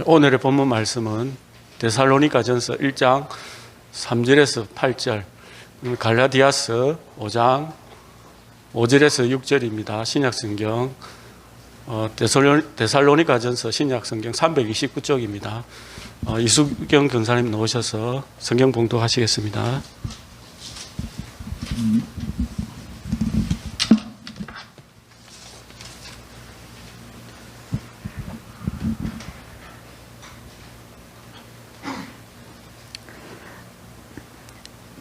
오늘의 본문 말씀은 데살로니가전서 1장 3절에서 8절, 갈라디아서 5장 5절에서 6절입니다. 신약성경 데살로니가전서 신약성경 329쪽입니다. 이수경 권사님 나오셔서 성경 봉독하시겠습니다.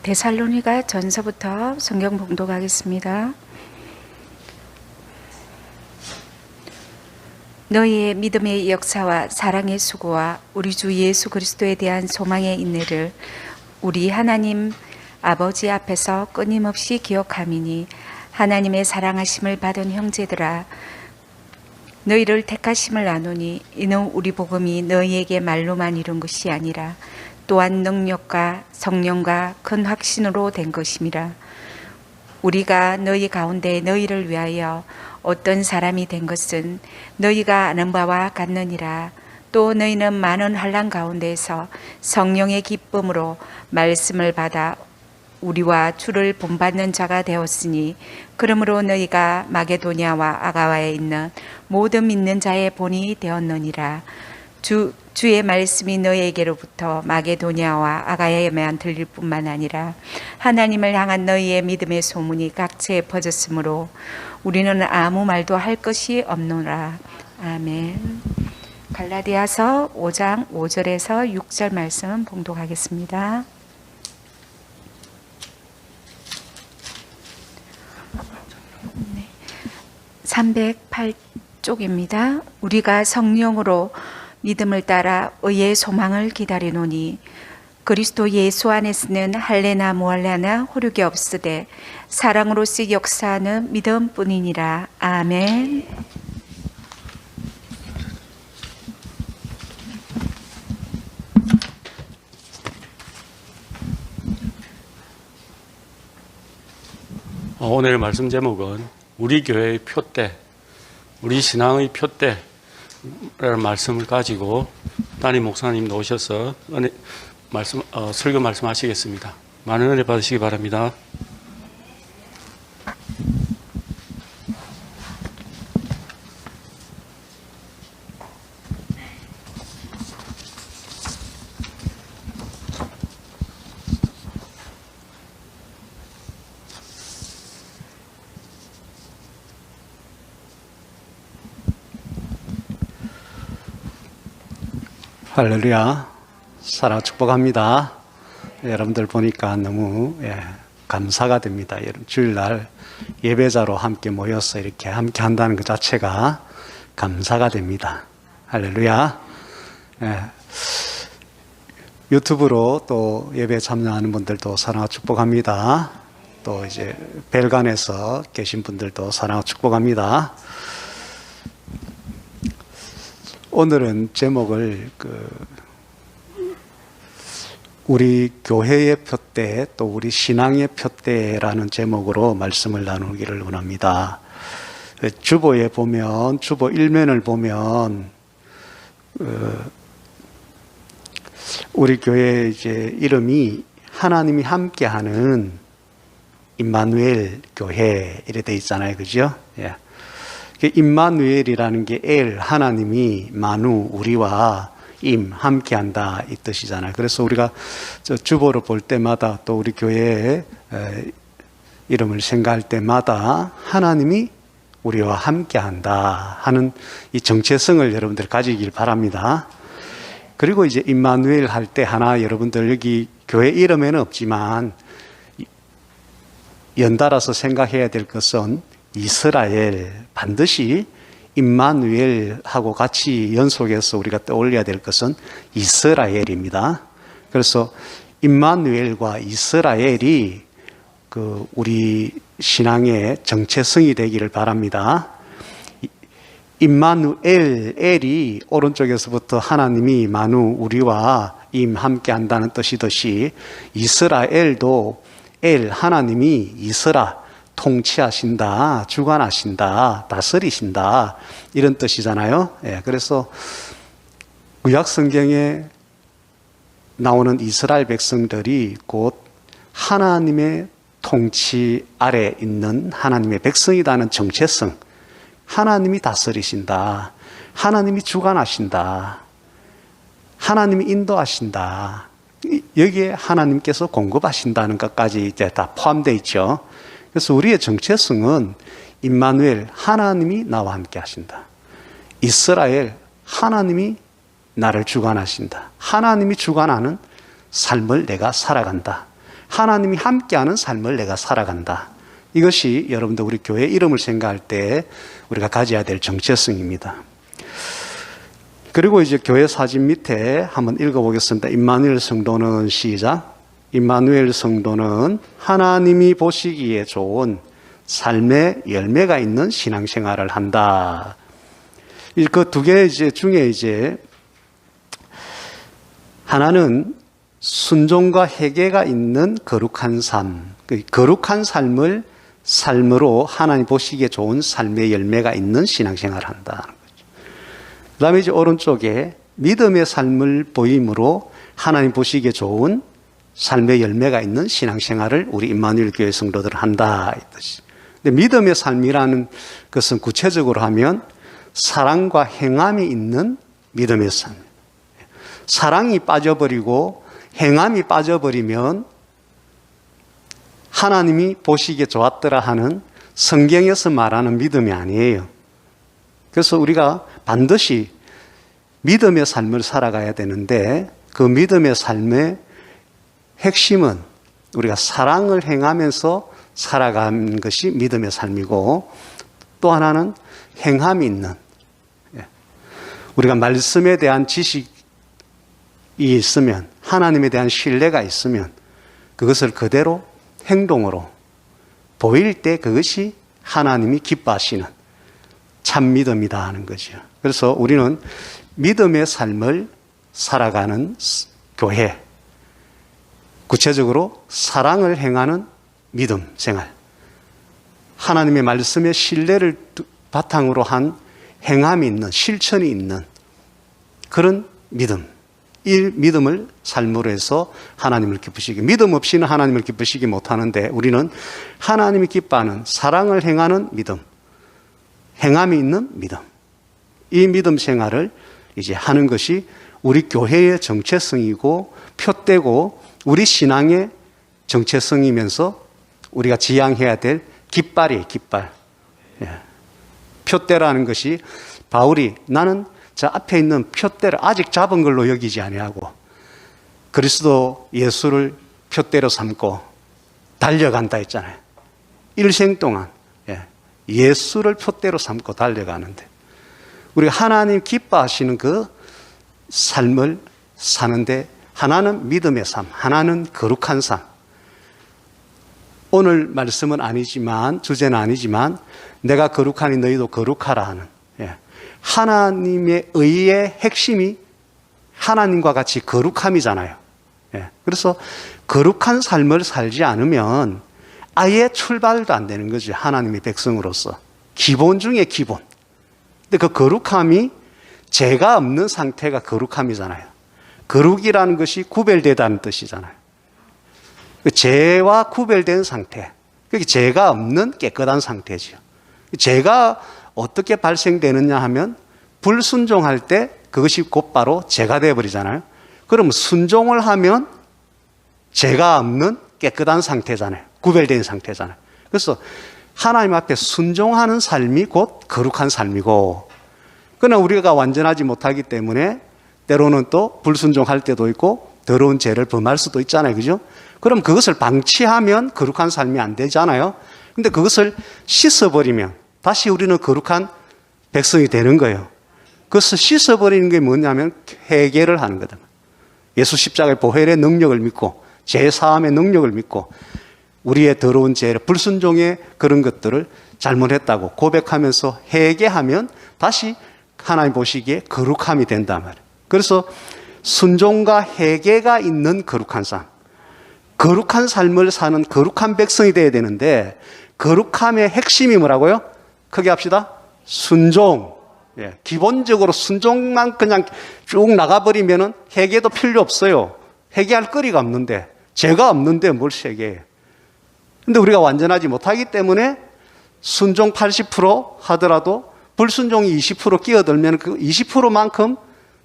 데살로니가 전서부터 성경 봉독하겠습니다. 너희의 믿음의 역사와 사랑의 수고와 우리 주 예수 그리스도에 대한 소망의 인내를 우리 하나님 아버지 앞에서 끊임없이 기억함이니, 하나님의 사랑하심을 받은 형제들아, 너희를 택하심을 아노니 이는 우리 복음이 너희에게 말로만 이룬 것이 아니라 또한 능력과 성령과 큰 확신으로 된 것임이라. 우리가 너희 가운데 너희를 위하여 어떤 사람이 된 것은 너희가 아는 바와 같느니라. 또 너희는 많은 환난 가운데에서 성령의 기쁨으로 말씀을 받아 우리와 주를 본받는 자가 되었으니, 그러므로 너희가 마게도냐와 아가와에 있는 모든 믿는 자의 본이 되었느니라. 주의 말씀이 너희에게로부터 마게도냐와 아가야에만 들릴 뿐만 아니라 하나님을 향한 너희의 믿음의 소문이 각처에 퍼졌으므로 우리는 아무 말도 할 것이 없노라. 아멘. 갈라디아서 5장 5절에서 6절 말씀 봉독하겠습니다. 네. 308쪽입니다. 우리가 성령으로 믿음을 따라 의의 소망을 기다리노니 그리스도 예수 안에서는 할례나 무할례나 호륙이 없으되 사랑으로서 역사하는 믿음뿐이니라. 아멘. 오늘 말씀 제목은 우리 교회의 표대, 우리 신앙의 표대 라는 말씀을 가지고 담임 목사님 나오셔서 설교 말씀하시겠습니다. 많은 은혜 받으시기 바랍니다. 할렐루야. 사랑 축복합니다. 여러분들 보니까 너무 감사가 됩니다. 주일날 예배자로 함께 모여서 이렇게 함께 한다는 것 자체가 감사가 됩니다. 할렐루야. 유튜브로 또 예배 참여하는 분들도 사랑과 축복합니다. 또 이제 벨간에서 계신 분들도 사랑과 축복합니다. 오늘은 제목을 우리 교회의 표대 또 우리 신앙의 표대라는 제목으로 말씀을 나누기를 원합니다. 주보에 보면, 주보 1면을 보면 우리 교회 이제 이름이 하나님이 함께하는 임마누엘 교회 이래 돼 있잖아요, 그죠? 예. 임마누엘이라는 게 엘, 하나님이, 마누, 우리와 임, 함께한다 이 뜻이잖아요. 그래서 우리가 주보를 볼 때마다 또 우리 교회의 이름을 생각할 때마다 하나님이 우리와 함께한다 하는 이 정체성을 여러분들 가지길 바랍니다. 그리고 이제 임마누엘 할 때 하나 여러분들 여기 교회 이름에는 없지만 연달아서 생각해야 될 것은 이스라엘, 반드시 임마누엘하고 같이 연속해서 우리가 떠올려야 될 것은 이스라엘입니다. 그래서 임마누엘과 이스라엘이 우리 신앙의 정체성이 되기를 바랍니다. 임마누엘, 엘이 오른쪽에서부터 하나님이 마누, 우리와 임 함께 한다는 뜻이듯이 이스라엘도 엘, 하나님이 이스라, 통치하신다, 주관하신다, 다스리신다 이런 뜻이잖아요. 그래서 구약 성경에 나오는 이스라엘 백성들이 곧 하나님의 통치 아래 있는 하나님의 백성이라는 정체성, 하나님이 다스리신다, 하나님이 주관하신다, 하나님이 인도하신다, 여기에 하나님께서 공급하신다는 것까지 이제 다 포함되어 있죠. 그래서 우리의 정체성은 임마누엘, 하나님이 나와 함께 하신다. 이스라엘, 하나님이 나를 주관하신다. 하나님이 주관하는 삶을 내가 살아간다. 하나님이 함께하는 삶을 내가 살아간다. 이것이 여러분들 우리 교회 이름을 생각할 때 우리가 가져야 될 정체성입니다. 그리고 이제 교회 사진 밑에 한번 읽어보겠습니다. 임마누엘 성도는 시작. 임마누엘 성도는 하나님이 보시기에 좋은 삶의 열매가 있는 신앙생활을 한다. 그 두 개 중에 이제 하나는 순종과 회개가 있는 거룩한 삶, 거룩한 삶으로 하나님 보시기에 좋은 삶의 열매가 있는 신앙생활을 한다는 거죠. 그 다음에 이제 오른쪽에 믿음의 삶을 보임으로 하나님 보시기에 좋은 삶의 열매가 있는 신앙생활을 우리 임마누엘 교회 성도들은 한다. 이 뜻이. 근데 믿음의 삶이라는 것은 구체적으로 하면 사랑과 행함이 있는 믿음의 삶. 사랑이 빠져버리고 행함이 빠져버리면 하나님이 보시기에 좋았더라 하는 성경에서 말하는 믿음이 아니에요. 그래서 우리가 반드시 믿음의 삶을 살아가야 되는데 그 믿음의 삶의 핵심은 우리가 사랑을 행하면서 살아가는 것이 믿음의 삶이고 또 하나는 행함이 있는 우리가 말씀에 대한 지식이 있으면 하나님에 대한 신뢰가 있으면 그것을 그대로 행동으로 보일 때 그것이 하나님이 기뻐하시는 참 믿음이다 하는 거죠. 그래서 우리는 믿음의 삶을 살아가는 교회, 구체적으로 사랑을 행하는 믿음 생활, 하나님의 말씀에 신뢰를 바탕으로 한 행함이 있는, 실천이 있는 그런 믿음, 이 믿음을 삶으로 해서 하나님을 기쁘시게, 믿음 없이는 하나님을 기쁘시게 못하는데 우리는 하나님이 기뻐하는 사랑을 행하는 믿음, 행함이 있는 믿음, 이 믿음 생활을 이제 하는 것이 우리 교회의 정체성이고 표대고 우리 신앙의 정체성이면서 우리가 지향해야 될 깃발이에요, 깃발. 예. 표대라는 것이 바울이 나는 저 앞에 있는 표대를 아직 잡은 걸로 여기지 아니하고 그리스도 예수를 표대로 삼고 달려간다 했잖아요. 일생 동안 예수를 표대로 삼고 달려가는데 우리가 하나님 기뻐하시는 그 삶을 사는데 하나는 믿음의 삶, 하나는 거룩한 삶. 오늘 말씀은 아니지만, 주제는 아니지만 내가 거룩하니 너희도 거룩하라 하는 하나님의 의의 핵심이 하나님과 같이 거룩함이잖아요. 그래서 거룩한 삶을 살지 않으면 아예 출발도 안 되는 거죠. 하나님의 백성으로서. 기본 중에 기본. 근데 그 거룩함이 죄가 없는 상태가 거룩함이잖아요. 거룩이라는 것이 구별되다는 뜻이잖아요. 죄와 구별된 상태. 그게 죄가 없는 깨끗한 상태죠. 죄가 어떻게 발생되느냐 하면 불순종할 때 그것이 곧바로 죄가 되어버리잖아요. 그럼 순종을 하면 죄가 없는 깨끗한 상태잖아요. 구별된 상태잖아요. 그래서 하나님 앞에 순종하는 삶이 곧 거룩한 삶이고, 그러나 우리가 완전하지 못하기 때문에 때로는 또 불순종할 때도 있고 더러운 죄를 범할 수도 있잖아요. 그죠? 그럼 그것을 방치하면 거룩한 삶이 안 되잖아요. 근데 그것을 씻어버리면 다시 우리는 거룩한 백성이 되는 거예요. 그것을 씻어버리는 게 뭐냐면 회개를 하는 거다. 예수 십자가의 보혈의 능력을 믿고 죄 사함의 능력을 믿고 우리의 더러운 죄를 불순종의 그런 것들을 잘못했다고 고백하면서 회개하면 다시 하나님 보시기에 거룩함이 된단 말이에요. 그래서 순종과 회개가 있는 거룩한 삶, 거룩한 삶을 사는 거룩한 백성이 되어야 되는데 거룩함의 핵심이 뭐라고요? 크게 합시다. 순종. 예, 기본적으로 순종만 그냥 쭉 나가버리면은 회개도 필요 없어요. 회개할 거리가 없는데, 죄가 없는데 뭘 회개해. 근데 우리가 완전하지 못하기 때문에 순종 80% 하더라도 불순종이 20% 끼어들면 그 20%만큼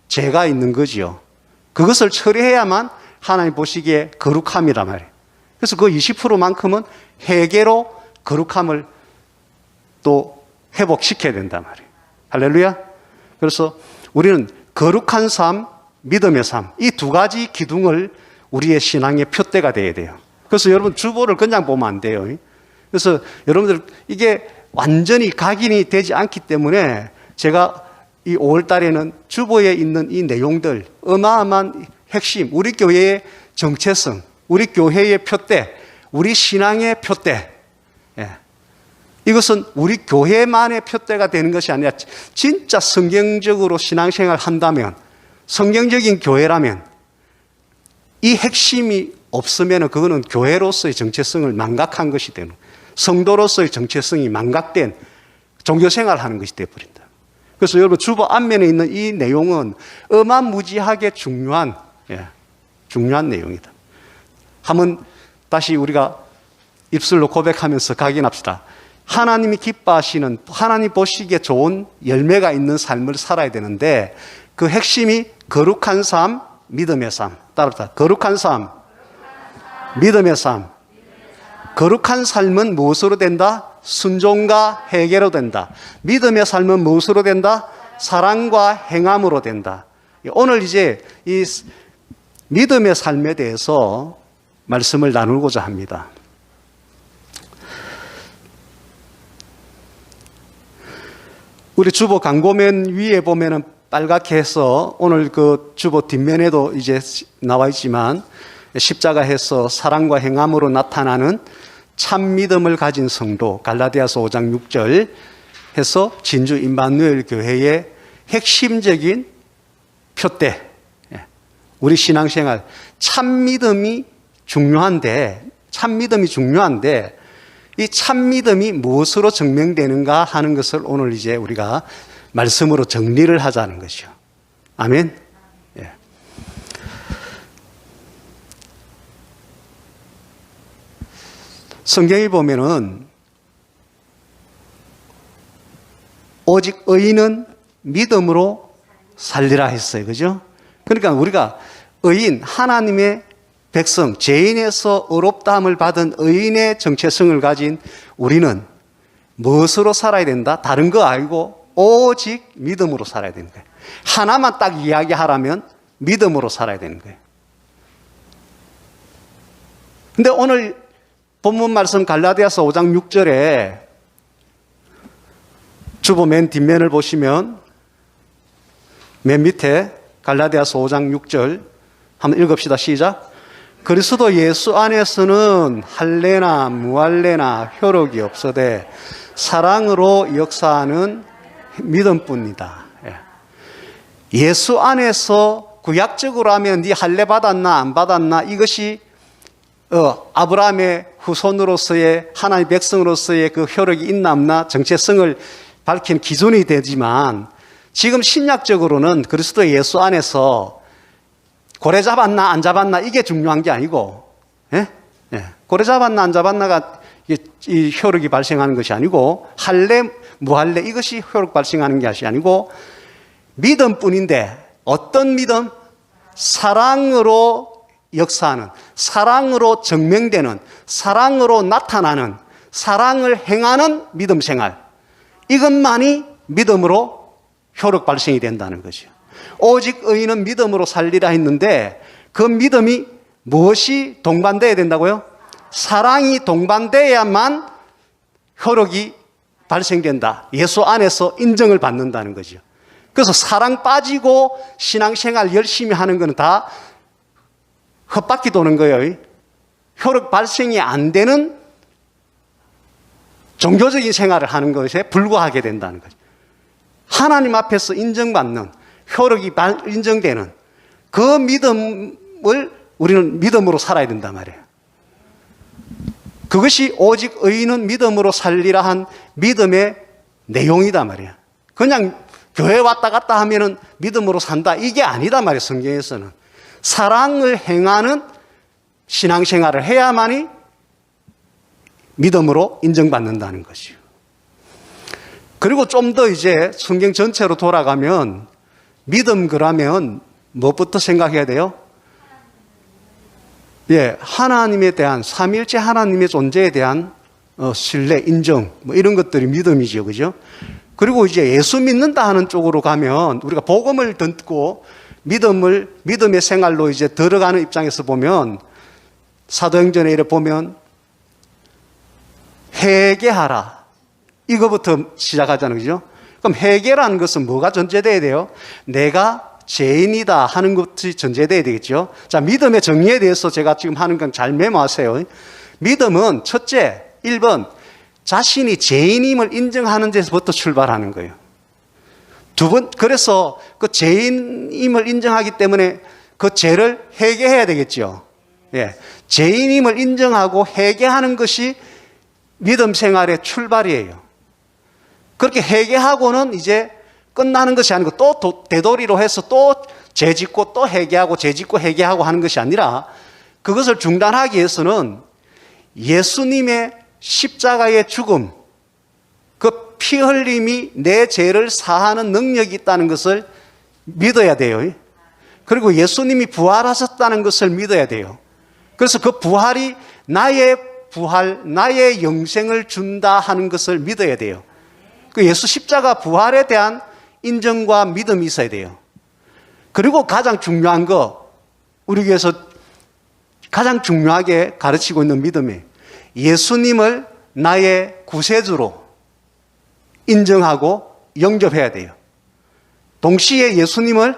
죄가 있는 거지요. 그것을 처리해야만 하나님 보시기에 거룩함이란 말이에요. 그래서 그 20%만큼은 회개로 거룩함을 또 회복시켜야 된단 말이에요. 할렐루야. 그래서 우리는 거룩한 삶, 믿음의 삶, 이 두 가지 기둥을 우리의 신앙의 표대가 돼야 돼요. 그래서 여러분 주보를 그냥 보면 안 돼요. 그래서 여러분들 이게 완전히 각인이 되지 않기 때문에 제가 이 5월 달에는 주보에 있는 이 내용들, 어마어마한 핵심, 우리 교회의 정체성, 우리 교회의 표대, 우리 신앙의 표대, 예. 이것은 우리 교회만의 표대가 되는 것이 아니라 진짜 성경적으로 신앙생활 한다면, 성경적인 교회라면 이 핵심이 없으면 그거는 교회로서의 정체성을 망각한 것이 되는, 성도로서의 정체성이 망각된 종교생활을 하는 것이 되어버린다. 그래서 여러분 주보 앞면에 있는 이 내용은 어마무지하게 중요한 내용이다. 한번 다시 우리가 입술로 고백하면서 각인합시다. 하나님이 기뻐하시는, 하나님 보시기에 좋은 열매가 있는 삶을 살아야 되는데 그 핵심이 거룩한 삶, 믿음의 삶. 따라합시다. 거룩한 삶, 믿음의 삶. 거룩한 삶은 무엇으로 된다? 순종과 회개로 된다. 믿음의 삶은 무엇으로 된다? 사랑과 행함으로 된다. 오늘 이제 이 믿음의 삶에 대해서 말씀을 나누고자 합니다. 우리 주보 광고면 위에 보면은 빨갛게 해서 오늘 그 주보 뒷면에도 이제 나와 있지만 십자가에서 사랑과 행함으로 나타나는 참 믿음을 가진 성도, 갈라디아서 5장 6절 해서 진주 임마누엘 교회의 핵심적인 표대, 우리 신앙생활 참 믿음이 중요한데 이 참 믿음이 무엇으로 증명되는가 하는 것을 오늘 이제 우리가 말씀으로 정리를 하자는 것이요. 아멘. 예. 성경에 보면은 오직 의인은 믿음으로 살리라 했어요. 그죠? 그러니까 우리가 의인, 하나님의 백성, 죄인에서 의롭다함을 받은 의인의 정체성을 가진 우리는 무엇으로 살아야 된다? 다른 거 아니고 오직 믿음으로 살아야 되는 거예요. 하나만 딱 이야기하라면 믿음으로 살아야 되는 거예요. 근데 오늘 본문 말씀 갈라디아서 5장 6절에 주보 맨 뒷면을 보시면 맨 밑에 갈라디아서 5장 6절 한번 읽읍시다. 시작. 그리스도 예수 안에서는 할례나 무할례나 효력이 없어되 사랑으로 역사하는 믿음뿐이다. 예수 안에서 구약적으로 하면 네 할례 받았나 안 받았나 이것이 아브라함의 후손으로서의 하나님의 백성으로서의 그 효력이 있나 없나 정체성을 밝힌 기준이 되지만 지금 신약적으로는 그리스도 예수 안에서 고래 잡았나 안 잡았나 이게 중요한 게 아니고, 고래 잡았나 안 잡았나가 이 효력이 발생하는 것이 아니고 할례 무할례 이것이 효력 발생하는 것이 아니고 믿음뿐인데 어떤 믿음? 사랑으로 역사하는, 사랑으로 증명되는, 사랑으로 나타나는, 사랑을 행하는 믿음 생활. 이것만이 믿음으로 효력 발생이 된다는 거죠. 오직 의인은 믿음으로 살리라 했는데 그 믿음이 무엇이 동반되어야 된다고요? 사랑이 동반되어야만 효력이 발생된다. 예수 안에서 인정을 받는다는 거죠. 그래서 사랑 빠지고 신앙생활 열심히 하는 건 다 헛바퀴 도는 거예요. 효력 발생이 안 되는 종교적인 생활을 하는 것에 불과하게 된다는 거죠. 하나님 앞에서 인정받는, 효력이 인정되는 그 믿음을 우리는 믿음으로 살아야 된단 말이에요. 그것이 오직 의인은 믿음으로 살리라 한 믿음의 내용이다 말이에요. 그냥 교회 왔다 갔다 하면은 믿음으로 산다. 이게 아니다 말이에요, 성경에서는. 사랑을 행하는 신앙생활을 해야만이 믿음으로 인정받는다는 것이요. 그리고 좀 더 이제 성경 전체로 돌아가면 믿음 그러면 무엇부터 생각해야 돼요? 예, 하나님에 대한, 삼위일체 하나님의 존재에 대한 신뢰, 인정, 뭐 이런 것들이 믿음이죠. 그죠? 그리고 이제 예수 믿는다 하는 쪽으로 가면 우리가 복음을 듣고 믿음의 생활로 이제 들어가는 입장에서 보면 사도행전에 이래 보면 회개하라. 이거부터 시작하잖아요. 그죠? 그럼 회개라는 것은 뭐가 전제돼야 돼요? 내가 죄인이다 하는 것이 전제돼야 되겠죠. 자, 믿음의 정의에 대해서 제가 지금 하는 건 잘 메모하세요. 믿음은 첫째, 1번, 자신이 죄인임을 인정하는 데서부터 출발하는 거예요. 두 번, 그래서 그 죄인임을 인정하기 때문에 그 죄를 회개해야 되겠죠. 예. 죄인임을 인정하고 회개하는 것이 믿음 생활의 출발이에요. 그렇게 회개하고는 이제 끝나는 것이 아니고 또 되돌이로 해서 또 죄 짓고 또 회개하고 죄 짓고 회개하고 하는 것이 아니라 그것을 중단하기 위해서는 예수님의 십자가의 죽음, 그 피 흘림이 내 죄를 사하는 능력이 있다는 것을 믿어야 돼요. 그리고 예수님이 부활하셨다는 것을 믿어야 돼요. 그래서 그 부활이 나의 부활, 나의 영생을 준다 하는 것을 믿어야 돼요. 그 예수 십자가 부활에 대한 인정과 믿음이 있어야 돼요. 그리고 가장 중요한 거, 우리 교회에서 가장 중요하게 가르치고 있는 믿음이 예수님을 나의 구세주로 인정하고 영접해야 돼요. 동시에 예수님을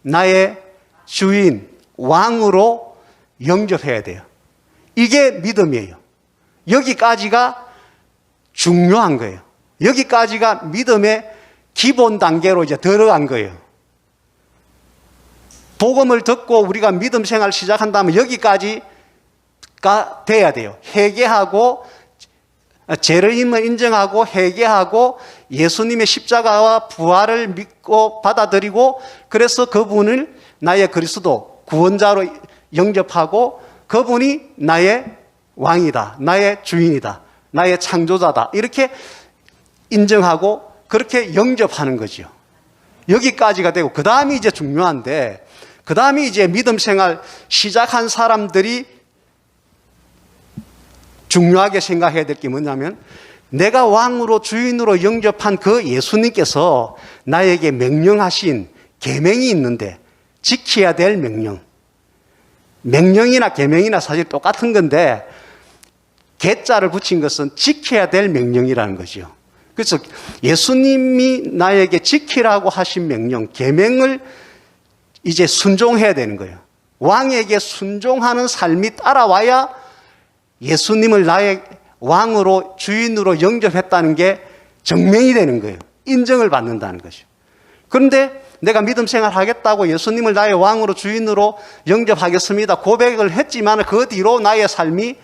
나의 주인, 왕으로 영접해야 돼요. 이게 믿음이에요. 여기까지가 중요한 거예요. 여기까지가 믿음의 기본 단계로 이제 들어간 거예요. 복음을 듣고 우리가 믿음 생활 시작한다면 여기까지가 돼야 돼요. 회개하고 죄를 힘을 인정하고 회개하고 예수님의 십자가와 부활을 믿고 받아들이고 그래서 그분을 나의 그리스도 구원자로 영접하고 그분이 나의 왕이다, 나의 주인이다, 나의 창조자다 이렇게 인정하고 그렇게 영접하는 거죠. 여기까지가 되고 그 다음이 이제 중요한데 그 다음이 이제 믿음 생활 시작한 사람들이 중요하게 생각해야 될 게 뭐냐면 내가 왕으로 주인으로 영접한 그 예수님께서 나에게 명령하신 계명이 있는데 지켜야 될 명령. 명령이나 계명이나 사실 똑같은 건데 계자를 붙인 것은 지켜야 될 명령이라는 거죠. 그래서 예수님이 나에게 지키라고 하신 명령, 계명을 이제 순종해야 되는 거예요. 왕에게 순종하는 삶이 따라와야 예수님을 나의 왕으로 주인으로 영접했다는 게 증명이 되는 거예요. 인정을 받는다는 것이죠. 그런데 내가 믿음 생활 하겠다고 예수님을 나의 왕으로 주인으로 영접하겠습니다. 고백을 했지만 그 뒤로 나의 삶이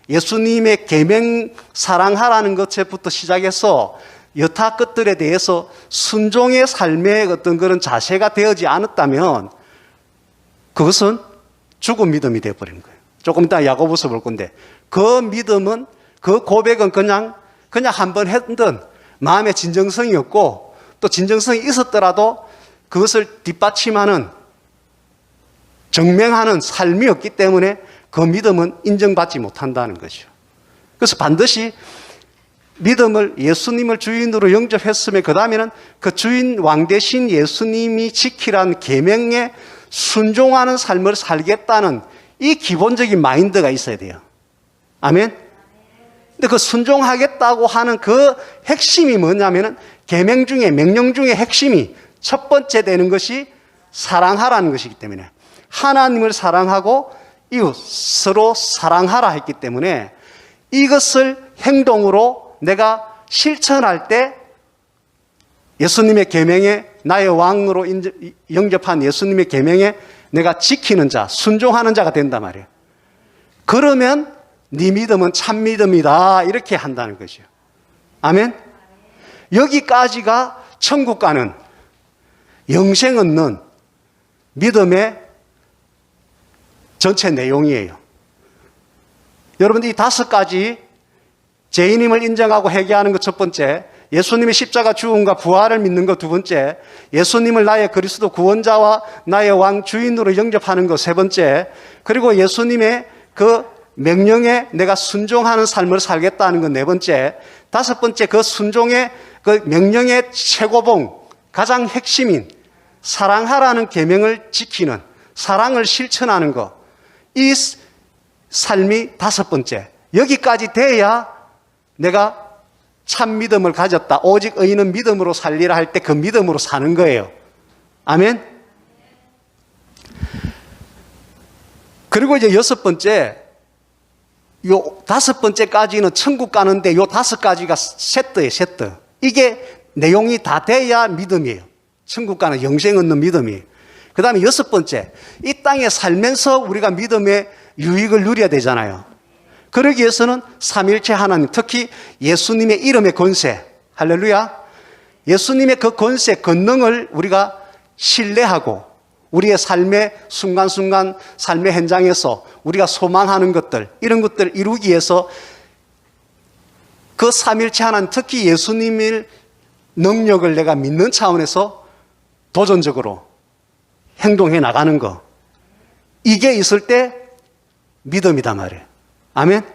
예수님의 계명 사랑하라는 것부터 시작해서 여타 것들에 대해서 순종의 삶의 어떤 그런 자세가 되어지 않았다면 그것은 죽은 믿음이 되어버리는 거예요. 조금 이따 야고보서 볼 건데 그 믿음은 그 고백은 그냥 한번 했던 마음의 진정성이 없고 또 진정성이 있었더라도 그것을 뒷받침하는 증명하는 삶이 없기 때문에 그 믿음은 인정받지 못한다는 거죠. 그래서 반드시 믿음을 예수님을 주인으로 영접했으면 그 다음에는 그 주인 왕 대신 예수님이 지키라는 계명에 순종하는 삶을 살겠다는 이 기본적인 마인드가 있어야 돼요. 아멘? 근데 그 순종하겠다고 하는 그 핵심이 뭐냐면은 계명 중에 명령 중에 핵심이 첫 번째 되는 것이 사랑하라는 것이기 때문에 하나님을 사랑하고 이웃으로 사랑하라 했기 때문에 이것을 행동으로 내가 실천할 때 예수님의 계명에 나의 왕으로 영접한 예수님의 계명에 내가 지키는 자, 순종하는 자가 된단 말이에요. 그러면 네 믿음은 참 믿음이다 이렇게 한다는 것이요. 아멘? 여기까지가 천국 가는 영생 얻는 믿음의 전체 내용이에요. 여러분, 이 5가지 죄인임을 인정하고 회개하는 것 첫 번째, 예수님의 십자가 죽음과 부활을 믿는 것 두 번째, 예수님을 나의 그리스도 구원자와 나의 왕 주인으로 영접하는 것 세 번째, 그리고 예수님의 그 명령에 내가 순종하는 삶을 살겠다는 것 네 번째, 다섯 번째, 그 순종의 그 명령의 최고봉, 가장 핵심인 사랑하라는 계명을 지키는, 사랑을 실천하는 것, 이 삶이 다섯 번째. 여기까지 돼야 내가 참 믿음을 가졌다. 오직 의인은 믿음으로 살리라 할 때 그 믿음으로 사는 거예요. 아멘. 그리고 이제 여섯 번째, 요 다섯 번째까지는 천국 가는데 요 5가지가 세트예요, 세트. 이게 내용이 다 돼야 믿음이에요. 천국 가는 영생 얻는 믿음이에요. 그 다음에 여섯 번째, 이 땅에 살면서 우리가 믿음의 유익을 누려야 되잖아요. 그러기 위해서는 삼일체 하나님, 특히 예수님의 이름의 권세, 할렐루야. 예수님의 그 권세, 권능을 우리가 신뢰하고 우리의 삶의 순간순간 삶의 현장에서 우리가 소망하는 것들, 이런 것들을 이루기 위해서 그 삼일체 하나님, 특히 예수님의 능력을 내가 믿는 차원에서 도전적으로 행동해 나가는 거, 이게 있을 때 믿음이다 말이에요. 아멘.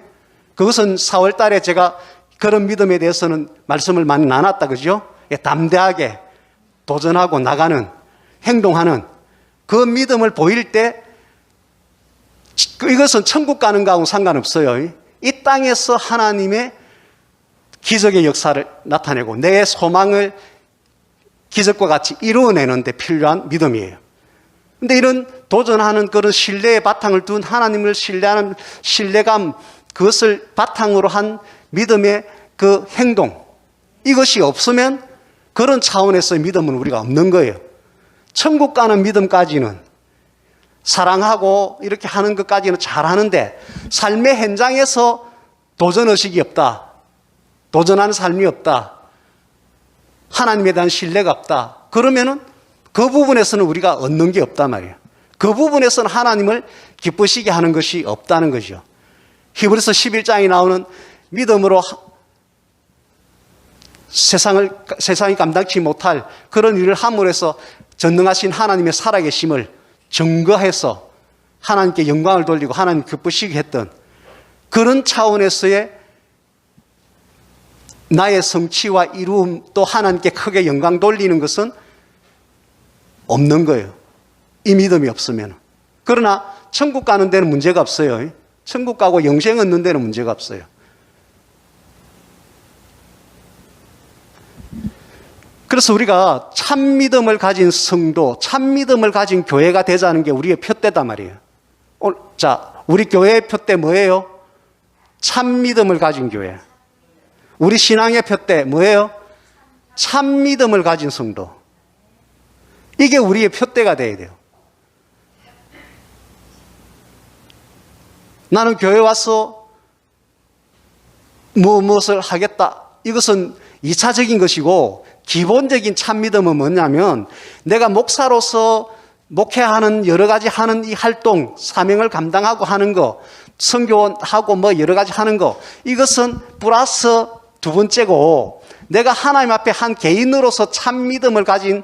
그것은 4월 달에 제가 그런 믿음에 대해서는 말씀을 많이 나눴다, 그죠? 담대하게 도전하고 나가는, 행동하는 그 믿음을 보일 때 이것은 천국 가는 거하고 상관없어요. 이 땅에서 하나님의 기적의 역사를 나타내고 내 소망을 기적과 같이 이루어내는 데 필요한 믿음이에요. 근데 이런 도전하는 그런 신뢰의 바탕을 둔 하나님을 신뢰하는 신뢰감, 그것을 바탕으로 한 믿음의 그 행동, 이것이 없으면 그런 차원에서의 믿음은 우리가 없는 거예요. 천국 가는 믿음까지는, 사랑하고 이렇게 하는 것까지는 잘하는데 삶의 현장에서 도전의식이 없다, 도전하는 삶이 없다, 하나님에 대한 신뢰가 없다, 그러면은 그 부분에서는 우리가 얻는 게 없단 말이에요. 그 부분에서는 하나님을 기쁘시게 하는 것이 없다는 거죠. 히브리서 11장에 나오는 믿음으로 세상이 감당치 못할 그런 일을 함으로 해서 전능하신 하나님의 살아계심을 증거해서 하나님께 영광을 돌리고 하나님 기쁘시게 했던 그런 차원에서의 나의 성취와 이루음, 또 하나님께 크게 영광 돌리는 것은 없는 거예요. 이 믿음이 없으면. 그러나 천국 가는 데는 문제가 없어요. 천국 가고 영생 얻는 데는 문제가 없어요. 그래서 우리가 참 믿음을 가진 성도, 참 믿음을 가진 교회가 되자는 게 우리의 표대단 말이에요. 자, 우리 교회의 표대 뭐예요? 참 믿음을 가진 교회. 우리 신앙의 표대 뭐예요? 참 믿음을 가진 성도. 이게 우리의 표대가 돼야 돼요. 나는 교회 와서 무엇을 하겠다, 이것은 2차적인 것이고, 기본적인 참 믿음은 뭐냐면 내가 목사로서 목회하는 여러 가지 하는 이 활동, 사명을 감당하고 하는 거, 선교하고 뭐 여러 가지 하는 거, 이것은 플러스 두 번째고, 내가 하나님 앞에 한 개인으로서 참 믿음을 가진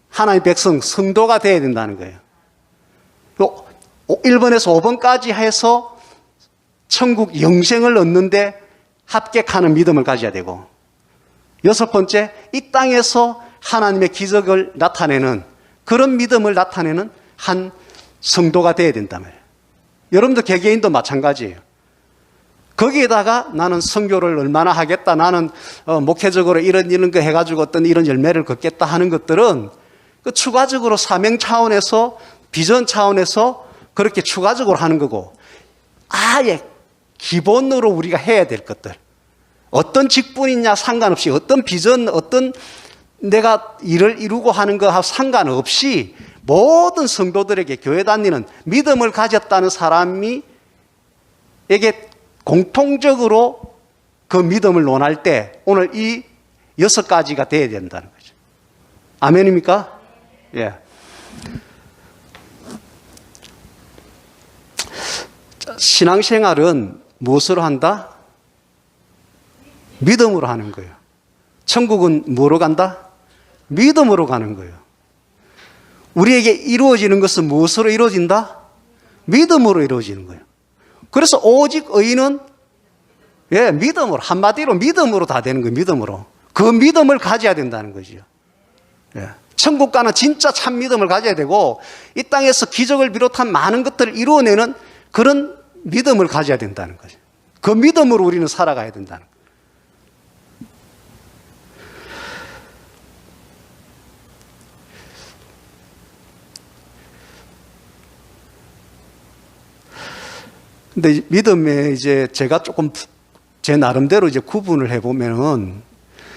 하나님의 백성, 성도가 되어야 된다는 거예요. 1번에서 5번까지 해서 천국 영생을 얻는데 합격하는 믿음을 가져야 되고, 6번째, 이 땅에서 하나님의 기적을 나타내는 그런 믿음을 나타내는 한 성도가 되어야 된단 말이에요. 여러분들 개개인도 마찬가지예요. 거기에다가 나는 선교를 얼마나 하겠다, 나는 목회적으로 이런 거 해가지고 어떤 이런 열매를 걷겠다 하는 것들은 그 추가적으로 사명 차원에서, 비전 차원에서 그렇게 추가적으로 하는 거고, 아예 기본으로 우리가 해야 될 것들, 어떤 직분이냐 상관없이, 어떤 비전, 어떤 내가 일을 이루고 하는 거하고 상관없이 모든 성도들에게, 교회 다니는 믿음을 가졌다는 사람이 에게 공통적으로 그 믿음을 논할 때 오늘 이 6가지가 돼야 된다는 거죠. 아멘입니까? 예. 신앙생활은 무엇으로 한다? 믿음으로 하는 거예요. 천국은 뭐로 간다? 믿음으로 가는 거예요. 우리에게 이루어지는 것은 무엇으로 이루어진다? 믿음으로 이루어지는 거예요. 그래서 오직 의인은 믿음으로, 한마디로 믿음으로 다 되는 거예요. 믿음으로. 그 믿음을 가져야 된다는 거죠. 천국 가는 진짜 참 믿음을 가져야 되고, 이 땅에서 기적을 비롯한 많은 것들을 이루어내는 그런 믿음을 가져야 된다는 거죠. 그 믿음으로 우리는 살아가야 된다는 거예요. 근데 믿음에 이제 제가 조금 제 나름대로 이제 구분을 해보면은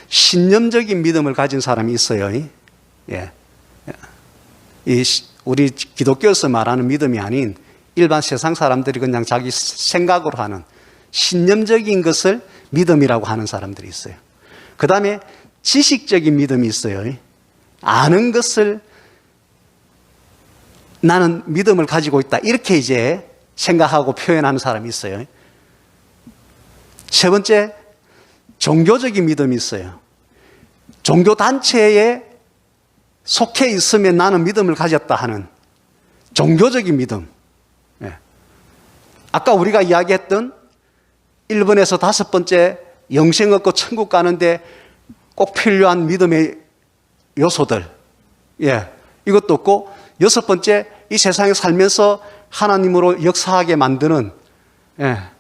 신념적인 믿음을 가진 사람이 있어요. 예. 우리 기독교에서 말하는 믿음이 아닌 일반 세상 사람들이 그냥 자기 생각으로 하는 신념적인 것을 믿음이라고 하는 사람들이 있어요. 그 다음에 지식적인 믿음이 있어요. 아는 것을 나는 믿음을 가지고 있다. 이렇게 이제 생각하고 표현하는 사람이 있어요. 세 번째, 종교적인 믿음이 있어요. 종교단체에 속해 있으면 나는 믿음을 가졌다 하는 종교적인 믿음. 아까 우리가 이야기했던 1번에서 5번째 영생 얻고 천국 가는데 꼭 필요한 믿음의 요소들. 이것도 없고, 6번째, 이 세상에 살면서 하나님으로 역사하게 만드는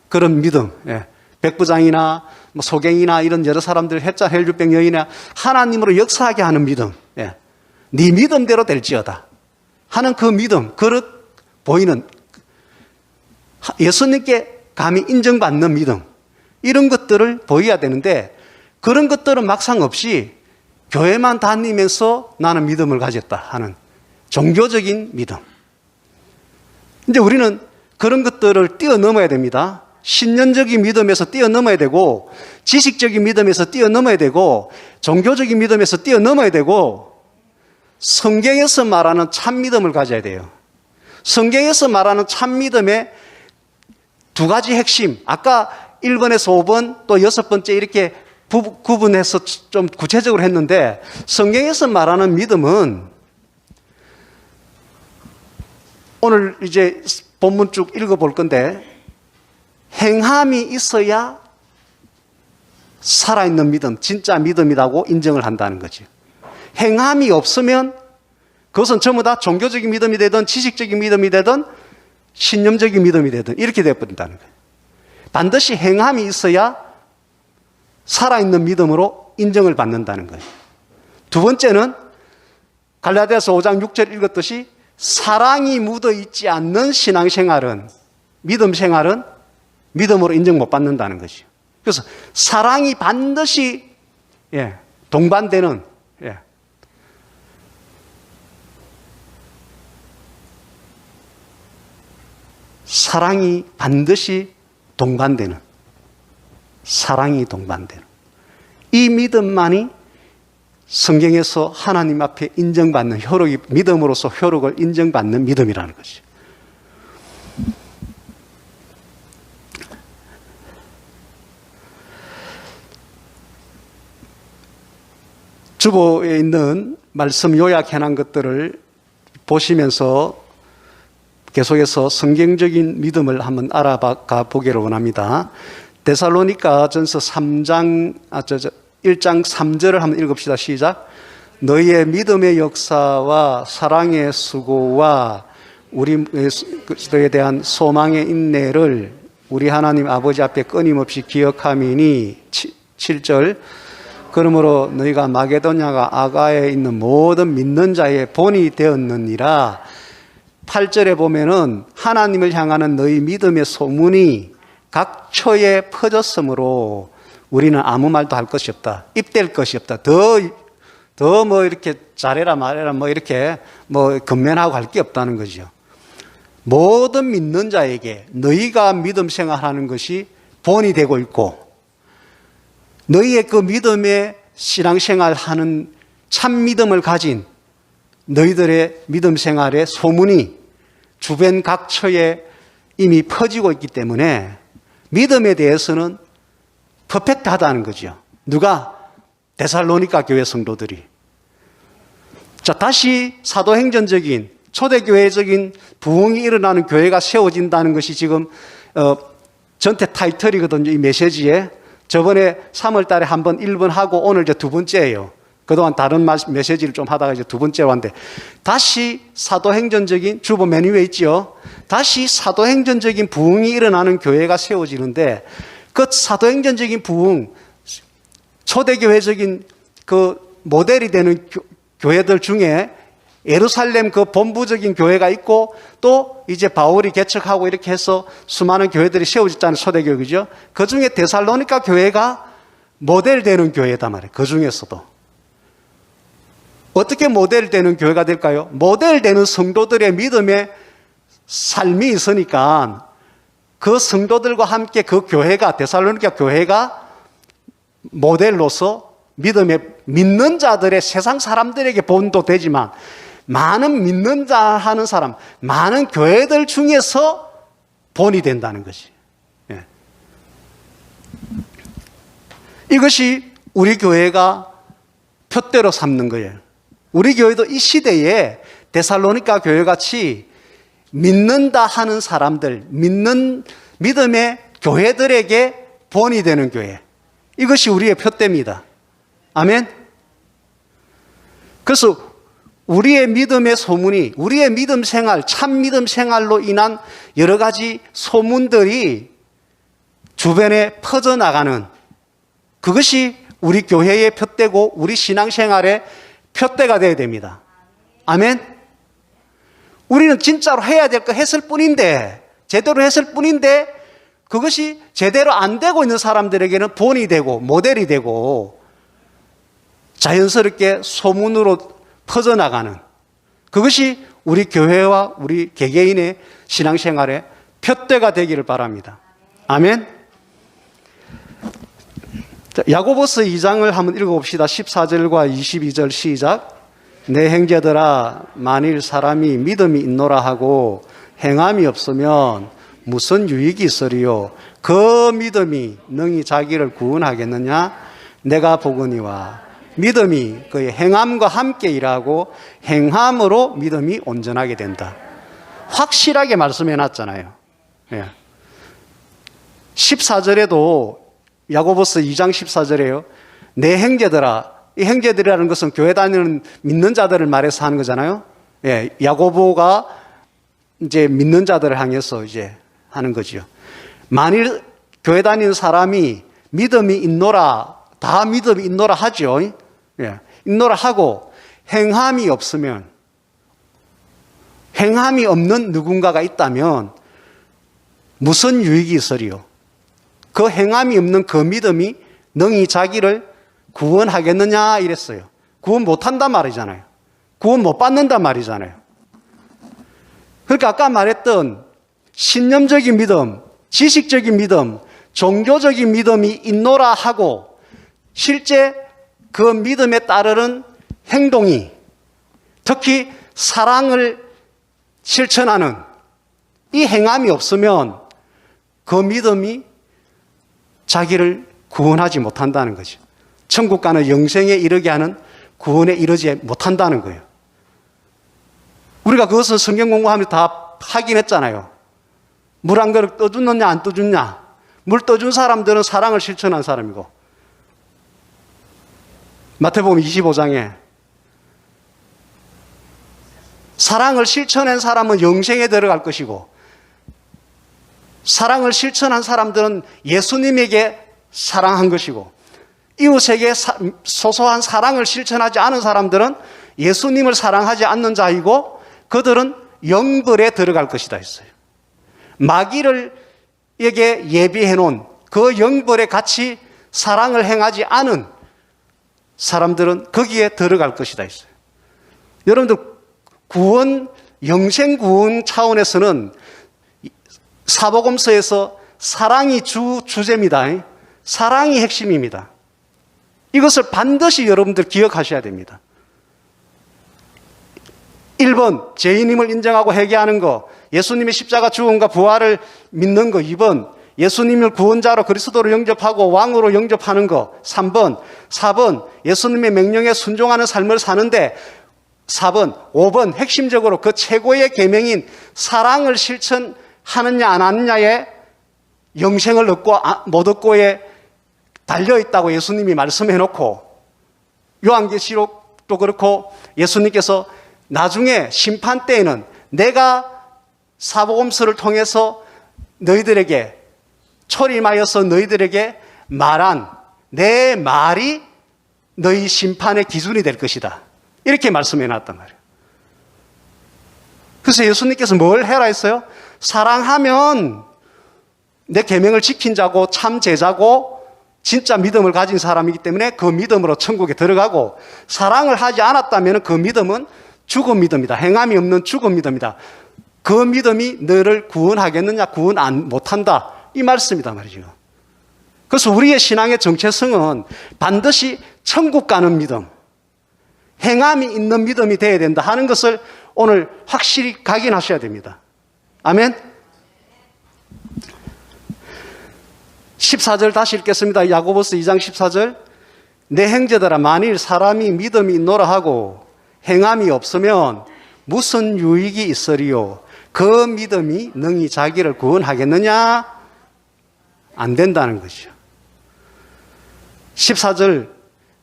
그런 믿음. 백부장이나 뭐 소갱이나 이런 여러 사람들, 햇자 헬주병 여인이나 하나님으로 역사하게 하는 믿음. 네 믿음대로 될지어다 하는 그 믿음, 그릇 보이는 예수님께 감히 인정받는 믿음, 이런 것들을 보여야 되는데, 그런 것들은 막상 없이 교회만 다니면서 나는 믿음을 가졌다 하는 종교적인 믿음. 근데 우리는 그런 것들을 뛰어넘어야 됩니다. 신념적인 믿음에서 뛰어넘어야 되고, 지식적인 믿음에서 뛰어넘어야 되고, 종교적인 믿음에서 뛰어넘어야 되고, 성경에서 말하는 참 믿음을 가져야 돼요. 성경에서 말하는 참 믿음의 두 가지 핵심, 아까 1번에서 5번 또 6번째 이렇게 구분해서 좀 구체적으로 했는데, 성경에서 말하는 믿음은 오늘 이제 본문 쭉 읽어볼 건데, 행함이 있어야 살아있는 믿음, 진짜 믿음이라고 인정을 한다는 거죠. 행함이 없으면 그것은 전부 다 종교적인 믿음이 되든 지식적인 믿음이 되든 신념적인 믿음이 되든 이렇게 되어버린다는 거예요. 반드시 행함이 있어야 살아있는 믿음으로 인정을 받는다는 거예요. 두 번째는 갈라디아서 5장 6절 읽었듯이 사랑이 묻어있지 않는 신앙생활은, 믿음 생활은 믿음으로 인정 못 받는다는 것이죠. 그래서 사랑이 반드시 동반되는, 사랑이 반드시 동반되는, 사랑이 동반되는 이 믿음만이 성경에서 하나님 앞에 인정받는 효력이, 믿음으로서 효력을 인정받는 믿음이라는 것이죠. 주보에 있는 말씀 요약해놓은 것들을 보시면서 계속해서 성경적인 믿음을 한번 알아가 보기를 원합니다. 데살로니가 전서 1장 3절을 한번 읽읍시다. 시작. 너희의 믿음의 역사와 사랑의 수고와 우리 그리스도에 대한 소망의 인내를 우리 하나님 아버지 앞에 끊임없이 기억함이니. 7절. 그러므로 너희가 마게도냐가 아가에 있는 모든 믿는 자의 본이 되었느니라. 8절에 보면은 하나님을 향하는 너희 믿음의 소문이 각처에 퍼졌으므로 우리는 아무 말도 할 것이 없다. 입댈 것이 없다. 더 뭐 이렇게 잘해라 말해라 뭐 이렇게 뭐 건면하고 할 게 없다는 거죠. 모든 믿는 자에게 너희가 믿음 생활하는 것이 본이 되고 있고, 너희의 그 믿음의 신앙생활하는 참 믿음을 가진 너희들의 믿음 생활의 소문이 주변 각처에 이미 퍼지고 있기 때문에 믿음에 대해서는 퍼펙트하다는 거죠. 누가? 데살로니가 교회 성도들이. 자, 다시 사도행전적인 초대교회적인 부흥이 일어나는 교회가 세워진다는 것이 지금 전체 타이틀이거든요. 이 메시지에. 저번에 3월 달에 한 번 1번 하고 오늘 이제 두 번째예요. 그동안 다른 메시지를 좀 하다가 이제 두 번째로 왔는데 다시 사도행전적인 주보 맨 위에 있지요. 다시 사도행전적인 부흥이 일어나는 교회가 세워지는데 그 사도행전적인 부흥, 초대교회적인 그 모델이 되는 교회들 중에 예루살렘 그 본부적인 교회가 있고 또 이제 바울이 개척하고 이렇게 해서 수많은 교회들이 세워졌다는 초대교회, 그죠? 그 중에 데살로니가 교회가 모델되는 교회다 말이에요. 그 중에서도. 어떻게 모델되는 교회가 될까요? 모델되는 성도들의 믿음의 삶이 있으니까 그 성도들과 함께 그 교회가, 데살로니가 교회가 모델로서 믿는 자들의 세상 사람들에게 본도 되지만 많은 믿는 자 하는 사람, 많은 교회들 중에서 본이 된다는 것이. 예. 이것이 우리 교회가 표대로 삼는 거예요. 우리 교회도 이 시대에 데살로니가 교회 같이 믿는다 하는 사람들, 믿음의 교회들에게 본이 되는 교회. 이것이 우리의 표대입니다. 아멘? 그래서 우리의 믿음의 소문이, 우리의 믿음 생활, 참 믿음 생활로 인한 여러 가지 소문들이 주변에 퍼져나가는 그것이 우리 교회의 표대고 우리 신앙생활의 표대가 되어야 됩니다. 아멘? 우리는 진짜로 해야 될 거 했을 뿐인데, 제대로 했을 뿐인데 그것이 제대로 안 되고 있는 사람들에게는 본이 되고 모델이 되고 자연스럽게 소문으로 퍼져나가는 그것이 우리 교회와 우리 개개인의 신앙생활의 표대가 되기를 바랍니다. 아멘. 자, 야고보서 2장을 한번 읽어봅시다. 14절과 22절 시작. 내 형제들아 만일 사람이 믿음이 있노라 하고 행함이 없으면 무슨 유익이 있으리요? 그 믿음이 능히 자기를 구원하겠느냐? 내가 보거니와 믿음이 그의 행함과 함께 일하고 행함으로 믿음이 온전하게 된다. 확실하게 말씀해 놨잖아요. 예. 14절에도 야고보서 2장 14절에요. 내 형제들아, 이 형제들이라는 것은 교회 다니는 믿는 자들을 말해서 하는 거잖아요. 예, 야고보가 이제 믿는 자들을 향해서 이제 하는 거죠. 만일 교회 다니는 사람이 믿음이 있노라, 다 믿음이 있노라 하죠. 예, 있노라 하고 행함이 없으면, 행함이 없는 누군가가 있다면 무슨 유익이 있으리요? 그 행함이 없는 그 믿음이 능히 자기를 구원하겠느냐 이랬어요. 구원 못한단 말이잖아요. 구원 못 받는단 말이잖아요. 그러니까 아까 말했던 신념적인 믿음, 지식적인 믿음, 종교적인 믿음이 있노라 하고 실제 그 믿음에 따르는 행동이 특히 사랑을 실천하는 이 행함이 없으면 그 믿음이 자기를 구원하지 못한다는 거죠. 천국 가는 영생에 이르게 하는 구원에 이르지 못한다는 거예요. 우리가 그것을 성경 공부하면서 다 확인했잖아요. 물 한 그릇 떠주느냐 안 떠주느냐. 물 떠준 사람들은 사랑을 실천한 사람이고 마태복음 25장에 사랑을 실천한 사람은 영생에 들어갈 것이고 사랑을 실천한 사람들은 예수님에게 사랑한 것이고 이웃에게 소소한 사랑을 실천하지 않은 사람들은 예수님을 사랑하지 않는 자이고 그들은 영벌에 들어갈 것이다 했어요. 마귀를 에게 예비해 놓은 그 영벌에 같이 사랑을 행하지 않은 사람들은 거기에 들어갈 것이다 했어요. 여러분들 구원, 영생 구원 차원에서는 사복음서에서 사랑이 주제입니다. 사랑이 핵심입니다. 이것을 반드시 여러분들 기억하셔야 됩니다. 1번 죄인임을 인정하고 회개하는 거, 예수님의 십자가 죽음과 부활을 믿는 거. 2번 예수님을 구원자로 그리스도로 영접하고 왕으로 영접하는 거. 3번 4번 예수님의 명령에 순종하는 삶을 사는데 4번 5번 핵심적으로 그 최고의 계명인 사랑을 실천하느냐 안 하느냐에 영생을 얻고 못 얻고에 달려있다고 예수님이 말씀해 놓고, 요한계시록도 그렇고 예수님께서 나중에 심판 때에는 내가 사복음서를 통해서 너희들에게 초림하여서 너희들에게 말한 내 말이 너희 심판의 기준이 될 것이다, 이렇게 말씀해 놨단 말이에요. 그래서 예수님께서 뭘 해라 했어요? 사랑하면 내 계명을 지킨 자고 참 제자고 진짜 믿음을 가진 사람이기 때문에 그 믿음으로 천국에 들어가고, 사랑을 하지 않았다면 그 믿음은 죽은 믿음이다. 행함이 없는 죽은 믿음이다. 그 믿음이 너를 구원하겠느냐? 구원 못한다, 이 말씀이다 말이죠. 그래서 우리의 신앙의 정체성은 반드시 천국 가는 믿음, 행함이 있는 믿음이 되어야 된다 하는 것을 오늘 확실히 각인하셔야 됩니다. 아멘. 14절 다시 읽겠습니다. 야고보서 2장 14절. 내 형제들아, 만일 사람이 믿음이 있노라 하고 행함이 없으면 무슨 유익이 있으리요? 그 믿음이 능히 자기를 구원하겠느냐? 안 된다는 것이죠. 14절.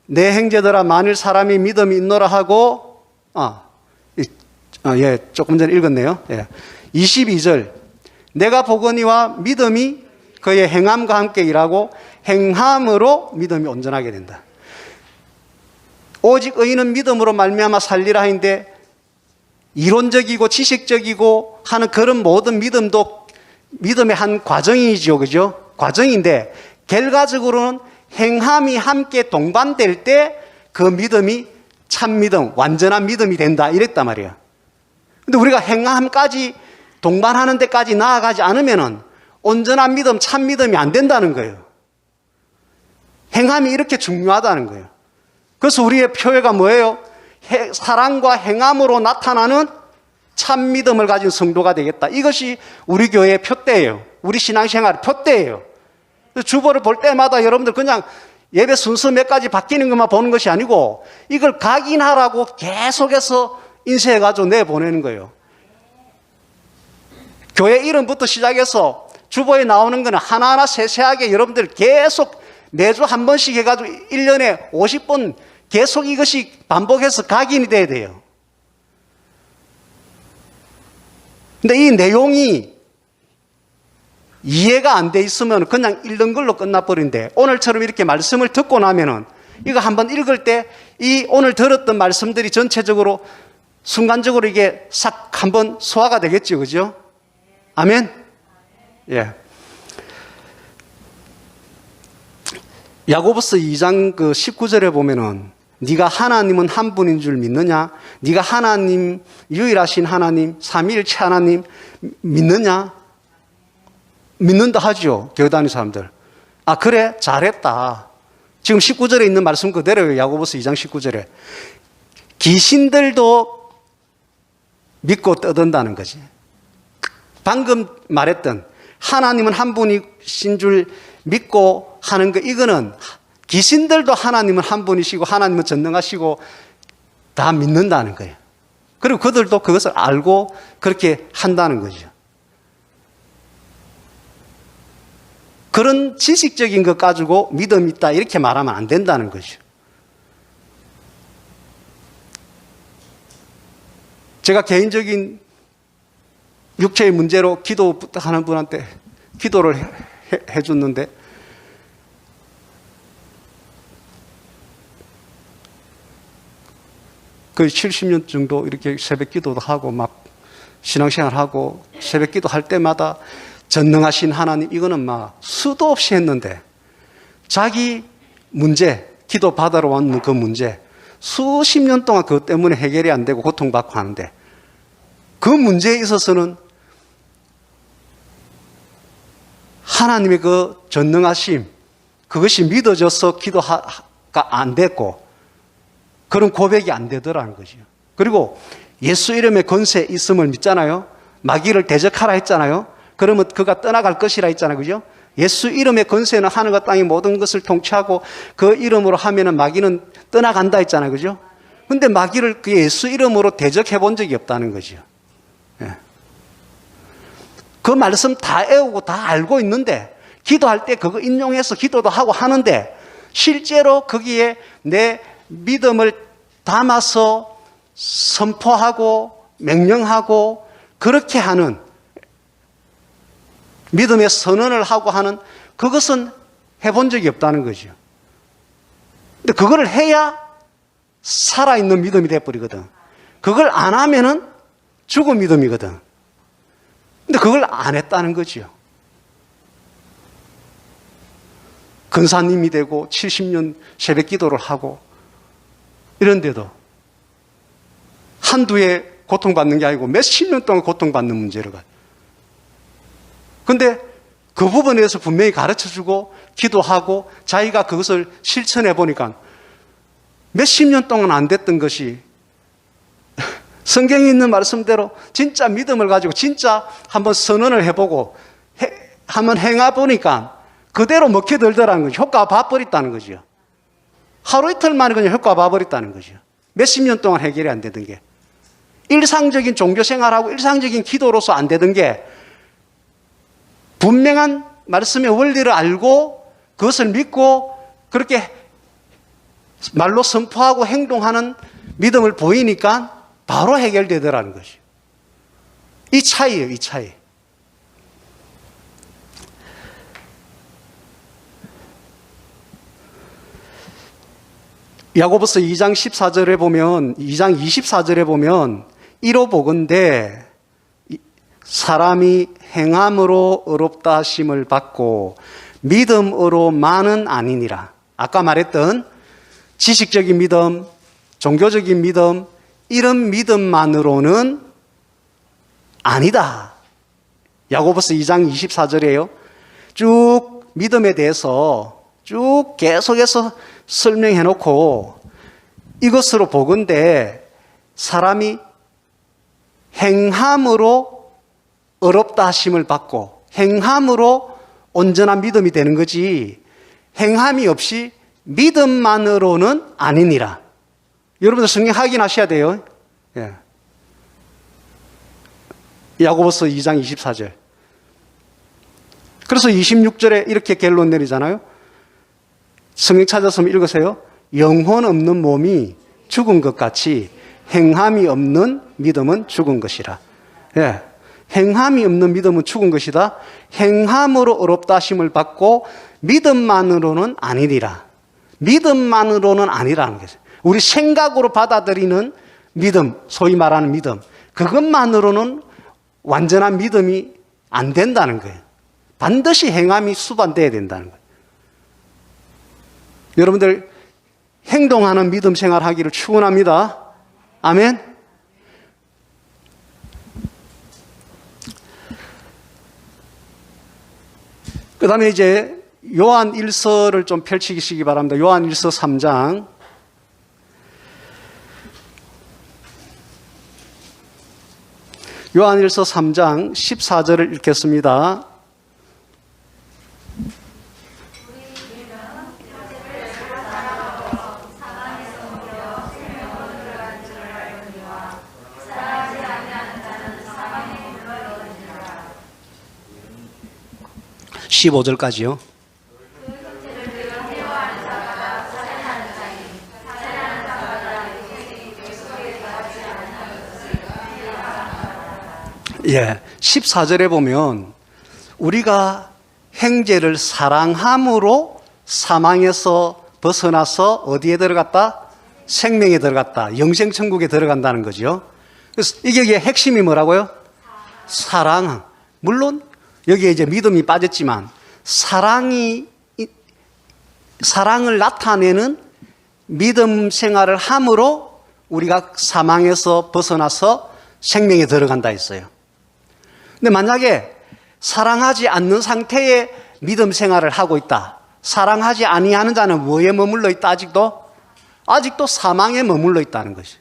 내 형제들아, 만일 사람이 믿음이 있노라 하고, 조금 전에 읽었네요. 22절. 내가 보거니와 믿음이 그의 행함과 함께 일하고 행함으로 믿음이 온전하게 된다. 오직 의인은 믿음으로 말미암아 살리라 하는데, 이론적이고 지식적이고 하는 그런 모든 믿음도 믿음의 한 과정이죠, 그죠? 과정인데 결과적으로는 행함이 함께 동반될 때 그 믿음이 참 믿음, 완전한 믿음이 된다, 이랬단 말이에요. 근데 우리가 행함까지 동반하는 데까지 나아가지 않으면은 온전한 믿음, 참 믿음이 안 된다는 거예요. 행함이 이렇게 중요하다는 거예요. 그래서 우리의 표회가 뭐예요? 사랑과 행함으로 나타나는 참 믿음을 가진 성도가 되겠다. 이것이 우리 교회의 표대예요. 우리 신앙생활의 표대예요. 주보를 볼 때마다 여러분들 그냥 예배 순서 몇 가지 바뀌는 것만 보는 것이 아니고 이걸 각인하라고 계속해서 인쇄해가지고 내보내는 거예요. 교회 이름부터 시작해서 주보에 나오는 거는 하나하나 세세하게 여러분들 계속 매주 한 번씩 해가지고 1년에 50번 계속 이것이 반복해서 각인이 돼야 돼요. 근데 이 내용이 이해가 안 돼 있으면 그냥 읽는 걸로 끝나버린데, 오늘처럼 이렇게 말씀을 듣고 나면은 이거 한번 읽을 때 이 오늘 들었던 말씀들이 전체적으로 순간적으로 이게 싹 한번 소화가 되겠죠, 그죠? 아멘? 예. 야고보서 2장 그 19절에 보면은 네가 하나님은 한 분인 줄 믿느냐? 네가 하나님, 유일하신 하나님, 삼위일체 하나님 믿느냐? 믿는다 하죠, 교회 다니는 사람들. 아, 그래? 잘했다. 지금 19절에 있는 말씀 그대로예요. 야고보서 2장 19절에. 귀신들도 믿고 떠든다는 거지. 방금 말했던 하나님은 한 분이신 줄 믿고 하는 거, 이거는 귀신들도 하나님은 한 분이시고 하나님은 전능하시고 다 믿는다는 거예요. 그리고 그들도 그것을 알고 그렇게 한다는 거죠. 그런 지식적인 것 가지고 믿음 있다 이렇게 말하면 안 된다는 거죠. 제가 개인적인 육체의 문제로 기도 부탁하는 분한테 기도를 해줬는데, 거의 70년 정도 이렇게 새벽 기도도 하고 막 신앙생활하고 새벽 기도 할 때마다 전능하신 하나님, 이거는 막 수도 없이 했는데 자기 문제, 기도 받으러 왔는 그 문제 수십 년 동안 그것 때문에 해결이 안 되고 고통받고 하는데, 그 문제에 있어서는 하나님의 그 전능하심, 그것이 믿어져서 기도가 안 됐고 그런 고백이 안 되더라는 거죠. 그리고 예수 이름의 권세 있음을 믿잖아요. 마귀를 대적하라 했잖아요. 그러면 그가 떠나갈 것이라 했잖아요. 그죠? 예수 이름의 권세는 하늘과 땅의 모든 것을 통치하고 그 이름으로 하면은 마귀는 떠나간다 했잖아요. 그죠? 근데 마귀를 그 예수 이름으로 대적해 본 적이 없다는 거죠. 예. 그 말씀 다 외우고 다 알고 있는데 기도할 때 그거 인용해서 기도도 하고 하는데 실제로 거기에 내 믿음을 담아서 선포하고 명령하고 그렇게 하는 믿음의 선언을 하고 하는 그것은 해본 적이 없다는 거죠. 근데 그거를 해야 살아있는 믿음이 돼버리거든. 그걸 안 하면은 죽은 믿음이거든. 근데 그걸 안 했다는 거죠. 근사님이 되고 70년 새벽 기도를 하고 이런데도 한두 해 고통받는 게 아니고 몇십 년 동안 고통받는 문제로 가요. 근데 그 부분에 대해서 분명히 가르쳐주고 기도하고 자기가 그것을 실천해 보니까 몇십 년 동안 안 됐던 것이 성경에 있는 말씀대로 진짜 믿음을 가지고 진짜 한번 선언을 해보고 한번 행해보니까 그대로 먹혀들더라는 거죠. 효과가 봐버렸다는 거죠. 하루 이틀 만에 그냥 효과가 봐버렸다는 거죠. 몇십 년 동안 해결이 안 되던 게 일상적인 종교생활하고 일상적인 기도로서 안 되던 게 분명한 말씀의 원리를 알고 그것을 믿고 그렇게 말로 선포하고 행동하는 믿음을 보이니까 바로 해결되더라는 것이죠. 이 차이예요, 이 차이. 야고보서 2장 14절에 보면 2장 24절에 보면 이로 보건대 사람이 행함으로 의롭다 하심을 받고 믿음으로만은 아니니라. 아까 말했던 지식적인 믿음, 종교적인 믿음, 이런 믿음만으로는 아니다. 야고보서 2장 24절이에요. 쭉 믿음에 대해서 쭉 계속해서 설명해 놓고 이것으로 보건대 사람이 행함으로 의롭다 하심을 받고 행함으로 온전한 믿음이 되는 거지 행함이 없이 믿음만으로는 아니니라. 여러분들 성경 확인하셔야 돼요. 예. 야고보서 2장 24절. 그래서 26절에 이렇게 결론 내리잖아요. 성경 찾아서 읽으세요. 영혼 없는 몸이 죽은 것 같이 행함이 없는 믿음은 죽은 것이라. 예. 행함이 없는 믿음은 죽은 것이다. 행함으로 의롭다 하심을 받고 믿음만으로는 아니리라. 믿음만으로는 아니라는 거죠. 우리 생각으로 받아들이는 믿음, 소위 말하는 믿음, 그것만으로는 완전한 믿음이 안 된다는 거예요. 반드시 행함이 수반돼야 된다는 거예요. 여러분들 행동하는 믿음 생활하기를 축원합니다. 아멘. 그 다음에 이제 요한 1서를 좀 펼치시기 바랍니다. 요한 1서 3장. 요한 1서 3장 14절을 읽겠습니다. (15절까지요) 예, 14절에 보면 우리가 형제를 사랑함으로 사망에서 벗어나서 어디에 들어갔다? 생명에 들어갔다. 영생천국에 들어간다는 거죠. 그래서 이게 핵심이 뭐라고요? 사랑. 물론 여기에 이제 믿음이 빠졌지만 사랑을 나타내는 믿음 생활을 함으로 우리가 사망에서 벗어나서 생명에 들어간다 했어요. 근데 만약에 사랑하지 않는 상태의 믿음 생활을 하고 있다. 사랑하지 아니하는 자는 뭐에 머물러 있다? 아직도 사망에 머물러 있다는 것이.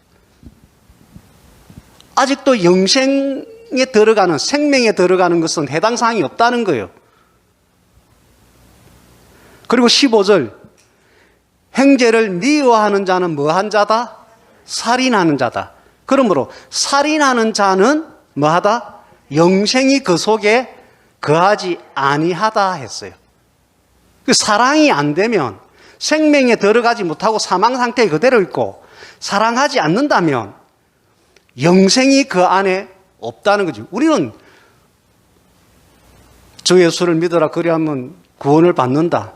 아직도 영생에 들어가는, 생명에 들어가는 것은 해당 사항이 없다는 거예요. 그리고 15절, 형제를 미워하는 자는 뭐한 자다? 살인하는 자다. 그러므로 살인하는 자는 뭐하다? 영생이 그 속에 거하지 아니하다 했어요. 그 사랑이 안 되면, 생명에 들어가지 못하고 사망 상태에 그대로 있고 사랑하지 않는다면 영생이 그 안에 없다는 거죠. 우리는 주 예수를 믿어라 그리하면 구원을 받는다.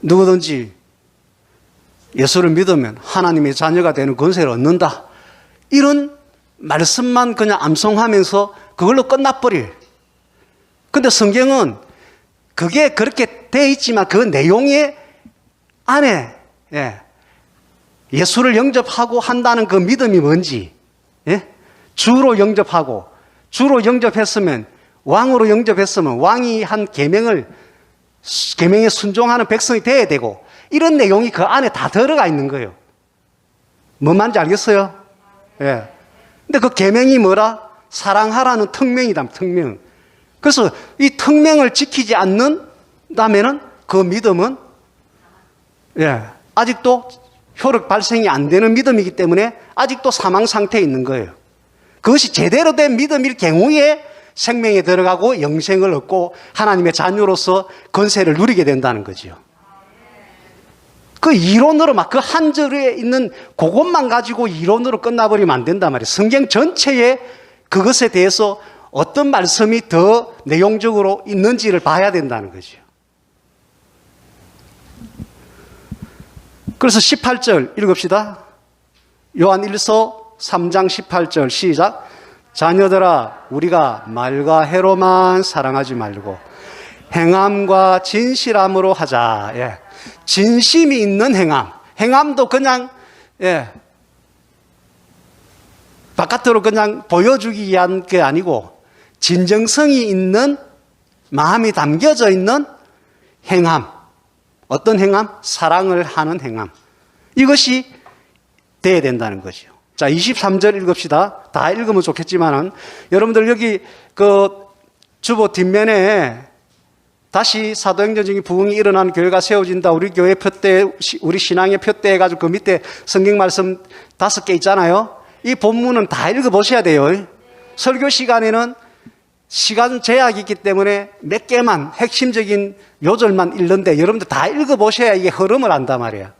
누구든지 예수를 믿으면 하나님의 자녀가 되는 권세를 얻는다. 이런 말씀만 그냥 암송하면서 그걸로 끝나버릴. 근데 성경은 그게 그렇게 돼 있지만 그 내용의 안에 예수를 영접하고 한다는 그 믿음이 뭔지, 주로 영접하고, 주로 영접했으면, 왕으로 영접했으면 왕이 한 계명에 순종하는 백성이 돼야 되고, 이런 내용이 그 안에 다 들어가 있는 거예요. 뭔 말인지 알겠어요? 근데 그 계명이 뭐라? 사랑하라는 특명이다, 특명. 그래서 이 특명을 지키지 않는다면은 그 믿음은 아직도 효력 발생이 안 되는 믿음이기 때문에 아직도 사망 상태에 있는 거예요. 그것이 제대로 된 믿음일 경우에 생명에 들어가고 영생을 얻고 하나님의 자녀로서 권세를 누리게 된다는 거지요. 그 이론으로 막 그 한 절에 있는 그것만 가지고 이론으로 끝나버리면 안 된단 말이에요. 성경 전체에 그것에 대해서 어떤 말씀이 더 내용적으로 있는지를 봐야 된다는 거죠. 그래서 18절 읽읍시다. 요한 1서 3장 18절 시작. 자녀들아 우리가 말과 해로만 사랑하지 말고 행함과 진실함으로 하자. 진심이 있는 행함. 행함도 그냥 바깥으로 그냥 보여주기 위한 게 아니고 진정성이 있는 마음이 담겨져 있는 행함. 어떤 행함? 사랑을 하는 행함. 이것이 돼야 된다는 거죠. 자, 23절 읽읍시다. 다 읽으면 좋겠지만은 여러분들 여기 그 주보 뒷면에 다시 사도행전적인 부흥이 일어나는 교회가 세워진다. 우리 교회 표대, 우리 신앙의 표대 해가지고 그 밑에 성경 말씀 5개 있잖아요. 이 본문은 다 읽어보셔야 돼요. 설교 시간에는 시간 제약이 있기 때문에 몇 개만 핵심적인 요절만 읽는데 여러분들 다 읽어보셔야 이게 흐름을 안단 말이에요.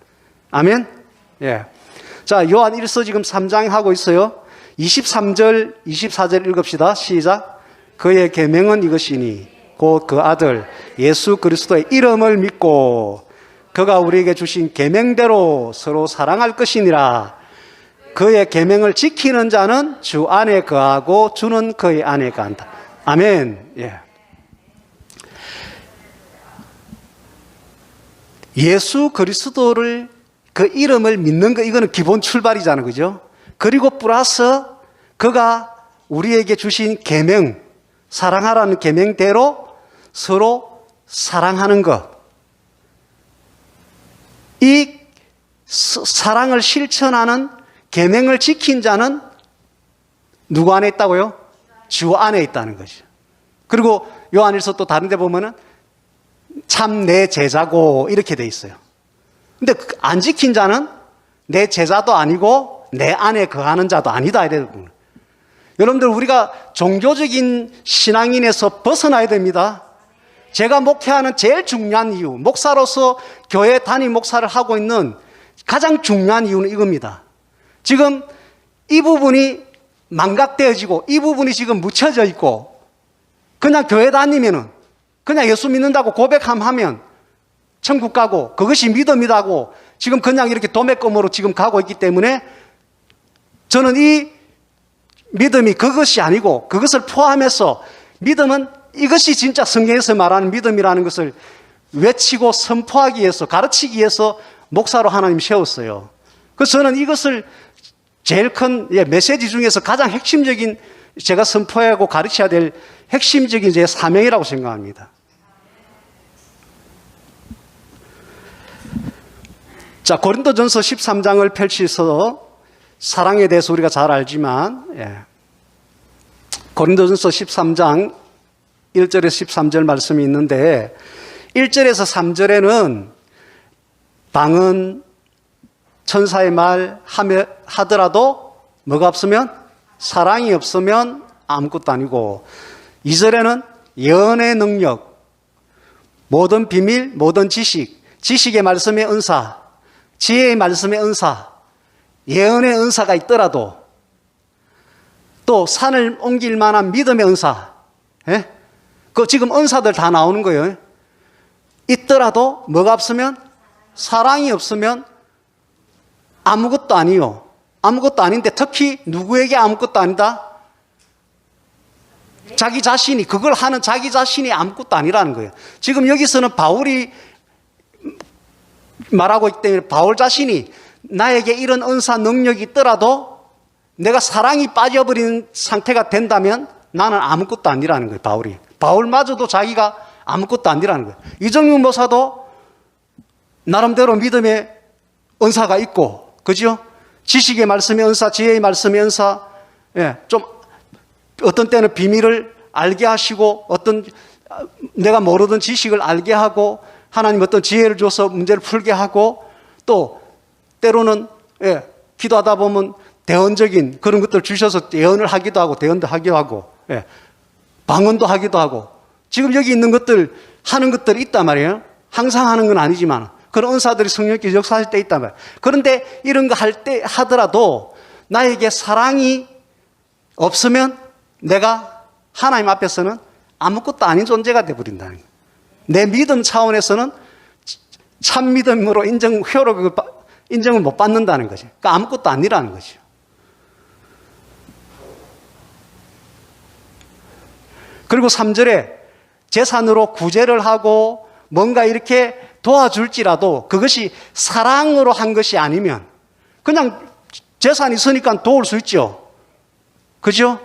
아멘? 자, 요한 1서 지금 3장 하고 있어요. 23절, 24절 읽읍시다. 시작. 그의 계명은 이것이니 곧 그 아들 예수 그리스도의 이름을 믿고 그가 우리에게 주신 계명대로 서로 사랑할 것이니라. 그의 계명을 지키는 자는 주 안에 거하고 주는 그의 안에 거한다. 아멘. 예수 그리스도를 그 이름을 믿는 거 이거는 기본 출발이잖아요. 그죠? 그리고 플러스 그가 우리에게 주신 계명, 사랑하라는 계명대로 서로 사랑하는 것. 이 사랑을 실천하는 계명을 지킨 자는 누구 안에 있다고요? 주 안에 있다는 거죠. 그리고 요한일서 또 다른 데 보면은 참 내 제자고 이렇게 돼 있어요. 근데 안 지킨 자는 내 제자도 아니고 내 안에 거하는 자도 아니다. 여러분들 우리가 종교적인 신앙인에서 벗어나야 됩니다. 제가 목회하는 제일 중요한 이유, 목사로서 교회 담임 목사를 하고 있는 가장 중요한 이유는 이겁니다. 지금 이 부분이 망각되어지고 이 부분이 지금 묻혀져 있고 그냥 교회 다니면은 그냥 예수 믿는다고 고백하면 천국 가고 그것이 믿음이라고 지금 그냥 이렇게 도매금으로 지금 가고 있기 때문에 저는 이 믿음이 그것이 아니고 그것을 포함해서 믿음은 이것이 진짜 성경에서 말하는 믿음이라는 것을 외치고 선포하기 위해서 가르치기 위해서 목사로 하나님 세웠어요. 그래서 저는 이것을 제일 큰 메시지 중에서 가장 핵심적인 제가 선포하고 가르쳐야 될 핵심적인 제 사명이라고 생각합니다. 자, 고린도전서 13장을 펼치서 사랑에 대해서 우리가 잘 알지만, 고린도전서 13장 1절에서 13절 말씀이 있는데 1절에서 3절에는 방은 천사의 말 하더라도 뭐가 없으면? 사랑이 없으면 아무것도 아니고, 2절에는 예언의 능력, 모든 비밀, 모든 지식, 지식의 말씀의 은사, 지혜의 말씀의 은사, 예언의 은사가 있더라도, 또 산을 옮길 만한 믿음의 은사, 그 지금 은사들 다 나오는 거예요. 있더라도 뭐가 없으면? 사랑이 없으면 아무것도 아니요. 아무것도 아닌데 특히 누구에게 아무것도 아니다? 자기 자신이, 그걸 하는 자기 자신이 아무것도 아니라는 거예요. 지금 여기서는 바울이 말하고 있기 때문에 바울 자신이 나에게 이런 은사 능력이 있더라도 내가 사랑이 빠져버린 상태가 된다면 나는 아무것도 아니라는 거예요. 바울마저도 자기가 아무것도 아니라는 거예요. 이정윤 목사도 나름대로 믿음의 은사가 있고, 그죠? 지식의 말씀의 은사, 지혜의 말씀의 은사, 좀 어떤 때는 비밀을 알게 하시고, 어떤 내가 모르던 지식을 알게 하고, 하나님 어떤 지혜를 줘서 문제를 풀게 하고, 또 때로는 기도하다 보면 대언적인 그런 것들 주셔서 예언을 하기도 하고, 대언도 하기도 하고, 방언도 하기도 하고, 지금 여기 있는 것들 하는 것들이 있단 말이에요. 항상 하는 건 아니지만 그런 은사들이 성령께 역사할 때 있단 말이에요. 그런데 이런 거 할 때 하더라도 나에게 사랑이 없으면 내가 하나님 앞에서는 아무것도 아닌 존재가 되어버린다는 거예요. 내 믿음 차원에서는 참 믿음으로 인정을 못 받는다는 거죠. 그러니까 아무것도 아니라는 거죠. 그리고 3절에 재산으로 구제를 하고 뭔가 이렇게 도와줄지라도 그것이 사랑으로 한 것이 아니면 그냥 재산이 있으니까 도울 수 있죠. 그죠?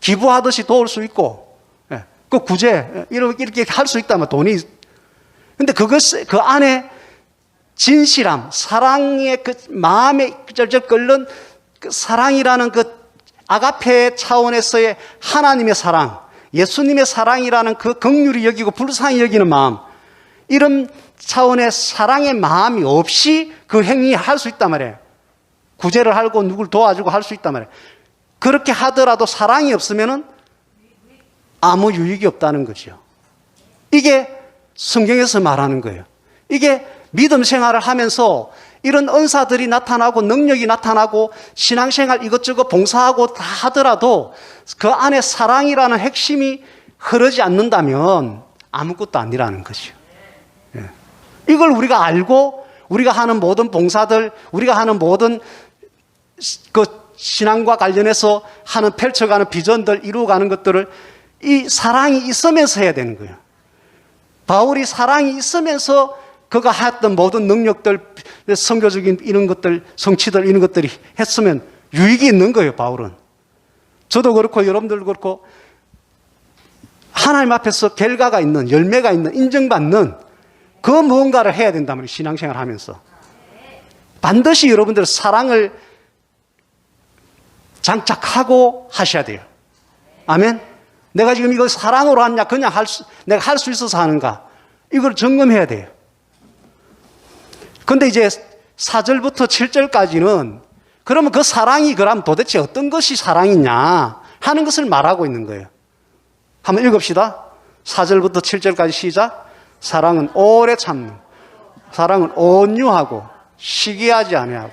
기부하듯이 도울 수 있고, 그 구제, 이렇게 할 수 있다면 돈이. 근데 그 안에 진실함, 사랑의 그 마음에 쩔쩔 끓는 그 사랑이라는 그 아가페 차원에서의 하나님의 사랑, 예수님의 사랑이라는 그 긍휼히 여기고 불쌍히 여기는 마음, 이런 차원의 사랑의 마음이 없이 그 행위 할 수 있단 말이에요. 구제를 하고 누굴 도와주고 할 수 있단 말이에요. 그렇게 하더라도 사랑이 없으면은 아무 유익이 없다는 거죠. 이게 성경에서 말하는 거예요. 이게 믿음 생활을 하면서 이런 은사들이 나타나고 능력이 나타나고 신앙생활 이것저것 봉사하고 다 하더라도 그 안에 사랑이라는 핵심이 흐르지 않는다면 아무것도 아니라는 거죠. 이걸 우리가 알고 우리가 하는 모든 봉사들, 우리가 하는 모든 그 신앙과 관련해서 하는 펼쳐가는 비전들, 이루어가는 것들을 이 사랑이 있으면서 해야 되는 거예요. 바울이 사랑이 있으면서 그가 했던 모든 능력들, 선교적인 이런 것들, 성취들 이런 것들이 했으면 유익이 있는 거예요, 바울은. 저도 그렇고 여러분들도 그렇고 하나님 앞에서 결과가 있는, 열매가 있는, 인정받는 그 무언가를 해야 된단 말이에요, 신앙생활 하면서. 반드시 여러분들 사랑을 장착하고 하셔야 돼요. 아멘? 내가 지금 이거 사랑으로 하냐, 그냥 내가 할 수 있어서 하는가, 이걸 점검해야 돼요. 근데 이제 4절부터 7절까지는 그러면 그 사랑이 그럼 도대체 어떤 것이 사랑이냐 하는 것을 말하고 있는 거예요. 한번 읽읍시다. 4절부터 7절까지 시작. 사랑은 오래 참는, 사랑은 온유하고 시기하지 아니하고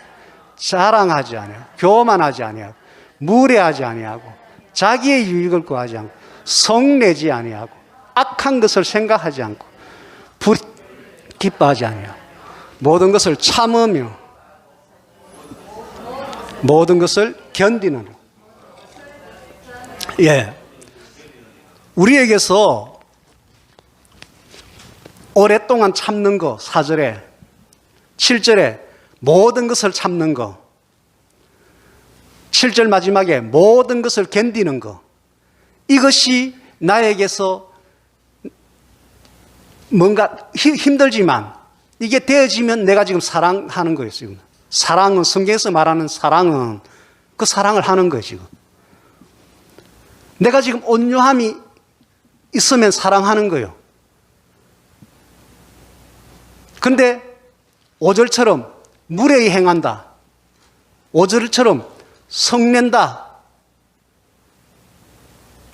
자랑하지 아니하고 교만하지 아니하고 무례하지 아니하고 자기의 유익을 구하지 않고 성내지 아니하고 악한 것을 생각하지 않고 기뻐하지 아니하고 모든 것을 참으며 모든 것을 견디는. 우리에게서 오랫동안 참는 거 4절에, 7절에 모든 것을 참는 거, 7절 마지막에 모든 것을 견디는 거, 이것이 나에게서 뭔가 힘들지만 이게 되어지면 내가 지금 사랑하는 거예요. 지금 사랑은, 성경에서 말하는 사랑은 그 사랑을 하는 거예요, 지금. 내가 지금 온유함이 있으면 사랑하는 거예요. 근데 5절처럼 무례히 행한다. 5절처럼 성낸다.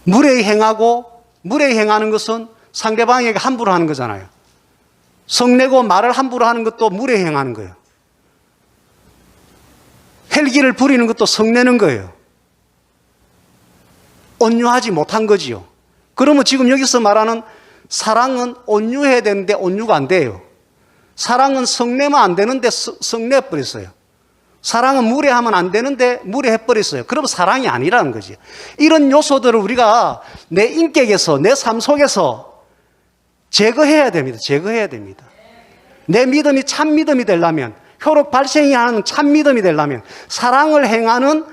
무례히 행하고, 무례히 행하는 것은 상대방에게 함부로 하는 거잖아요. 성내고 말을 함부로 하는 것도 무례히 행하는 거예요. 헬기를 부리는 것도 성내는 거예요. 온유하지 못한 거지요. 그러면 지금 여기서 말하는 사랑은 온유해야 되는데 온유가 안 돼요. 사랑은 성내면 안 되는데 성내버렸어요. 사랑은 무례하면 안 되는데 무례해버렸어요. 그러면 사랑이 아니라는 거지. 이런 요소들을 우리가 내 인격에서, 내 삶 속에서 제거해야 됩니다. 제거해야 됩니다. 내 믿음이 참 믿음이 되려면, 효력 발생이 하는 참 믿음이 되려면, 사랑을 행하는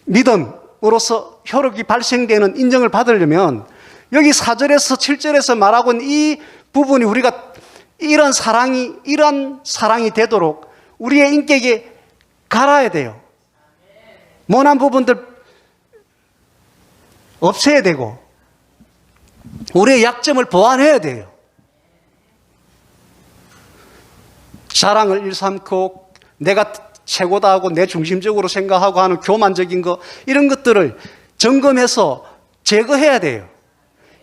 믿음으로서 효력이 발생되는 인정을 받으려면, 여기 4절에서 7절에서 말하고 있는 이 부분이 우리가 이런 사랑이 되도록 우리의 인격에 갈아야 돼요. 모난 부분들 없애야 되고, 우리의 약점을 보완해야 돼요. 자랑을 일삼고 내가 최고다 하고 내 중심적으로 생각하고 하는 교만적인 거, 이런 것들을 점검해서 제거해야 돼요.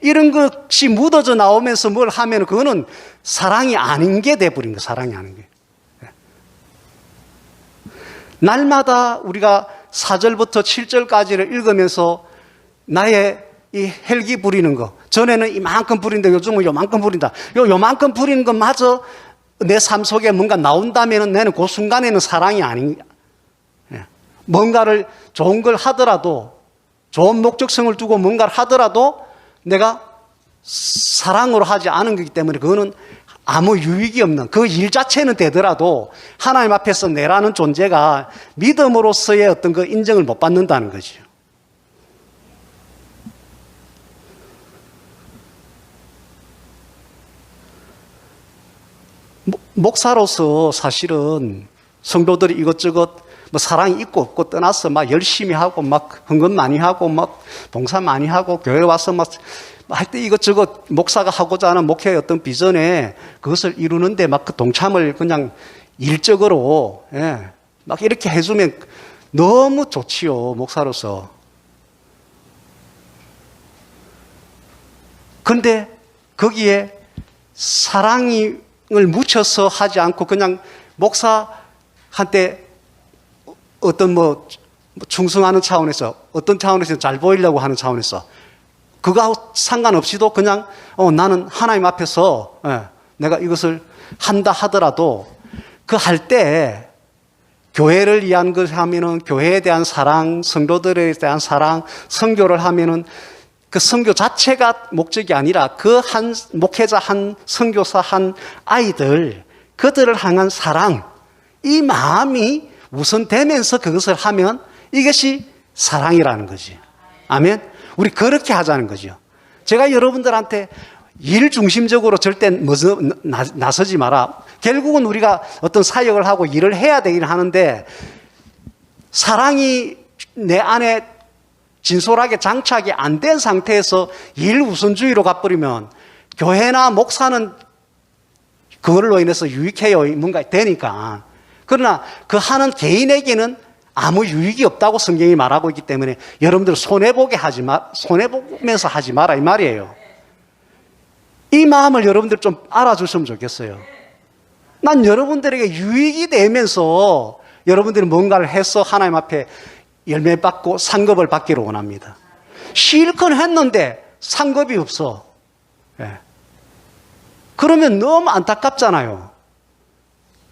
이런 것이 묻어져 나오면서 뭘 하면 그거는 사랑이 아닌 게 돼버린 거예요. 사랑이 아닌 게. 날마다 우리가 4절부터 7절까지를 읽으면서 나의 이 헬기 부리는 거, 전에는 이만큼 부린다, 요즘은 요만큼 부린다. 요만큼 부리는 것마저 내 삶 속에 뭔가 나온다면 나는 그 순간에는 사랑이 아닌, 뭔가를 좋은 걸 하더라도, 좋은 목적성을 두고 뭔가를 하더라도 내가 사랑으로 하지 않은 거기 때문에 그거는 아무 유익이 없는, 그 일 자체는 되더라도 하나님 앞에서 내라는 존재가 믿음으로서의 어떤 그 인정을 못 받는다는 거죠. 목사로서 사실은 성도들이 이것저것 뭐 사랑이 있고 없고 떠나서 막 열심히 하고 막 헌금 많이 하고 막 봉사 많이 하고 교회 와서 막 할 때 이것저것 목사가 하고자 하는 목회의 어떤 비전에 그것을 이루는데 막 그 동참을 그냥 일적으로 막 이렇게 해주면 너무 좋지요, 목사로서. 그런데 거기에 사랑을 묻혀서 하지 않고 그냥 목사한테 어떤 뭐 충성하는 차원에서, 어떤 차원에서 잘 보이려고 하는 차원에서, 그거하고 상관없이도 그냥 나는 하나님 앞에서 내가 이것을 한다 하더라도 그 할 때 교회를 위한 것을 하면은 교회에 대한 사랑, 성도들에 대한 사랑, 선교를 하면은 그 선교 자체가 목적이 아니라 그 한 목회자, 한 선교사, 한 아이들, 그들을 향한 사랑, 이 마음이 우선되면서 그것을 하면 이것이 사랑이라는 거지. 아멘. 우리 그렇게 하자는 거죠. 제가 여러분들한테 일 중심적으로 절대 나서지 마라. 결국은 우리가 어떤 사역을 하고 일을 해야 되긴 하는데, 사랑이 내 안에 진솔하게 장착이 안 된 상태에서 일 우선주의로 가버리면 교회나 목사는 그걸로 인해서 유익해요. 뭔가 되니까. 그러나 그 하는 개인에게는 아무 유익이 없다고 성경이 말하고 있기 때문에 여러분들 손해보면서 하지 마라 이 말이에요. 이 마음을 여러분들 좀 알아주시면 좋겠어요. 난 여러분들에게 유익이 되면서 여러분들이 뭔가를 해서 하나님 앞에 열매 받고 상급을 받기를 원합니다. 실컷 했는데 상급이 없어. 그러면 너무 안타깝잖아요.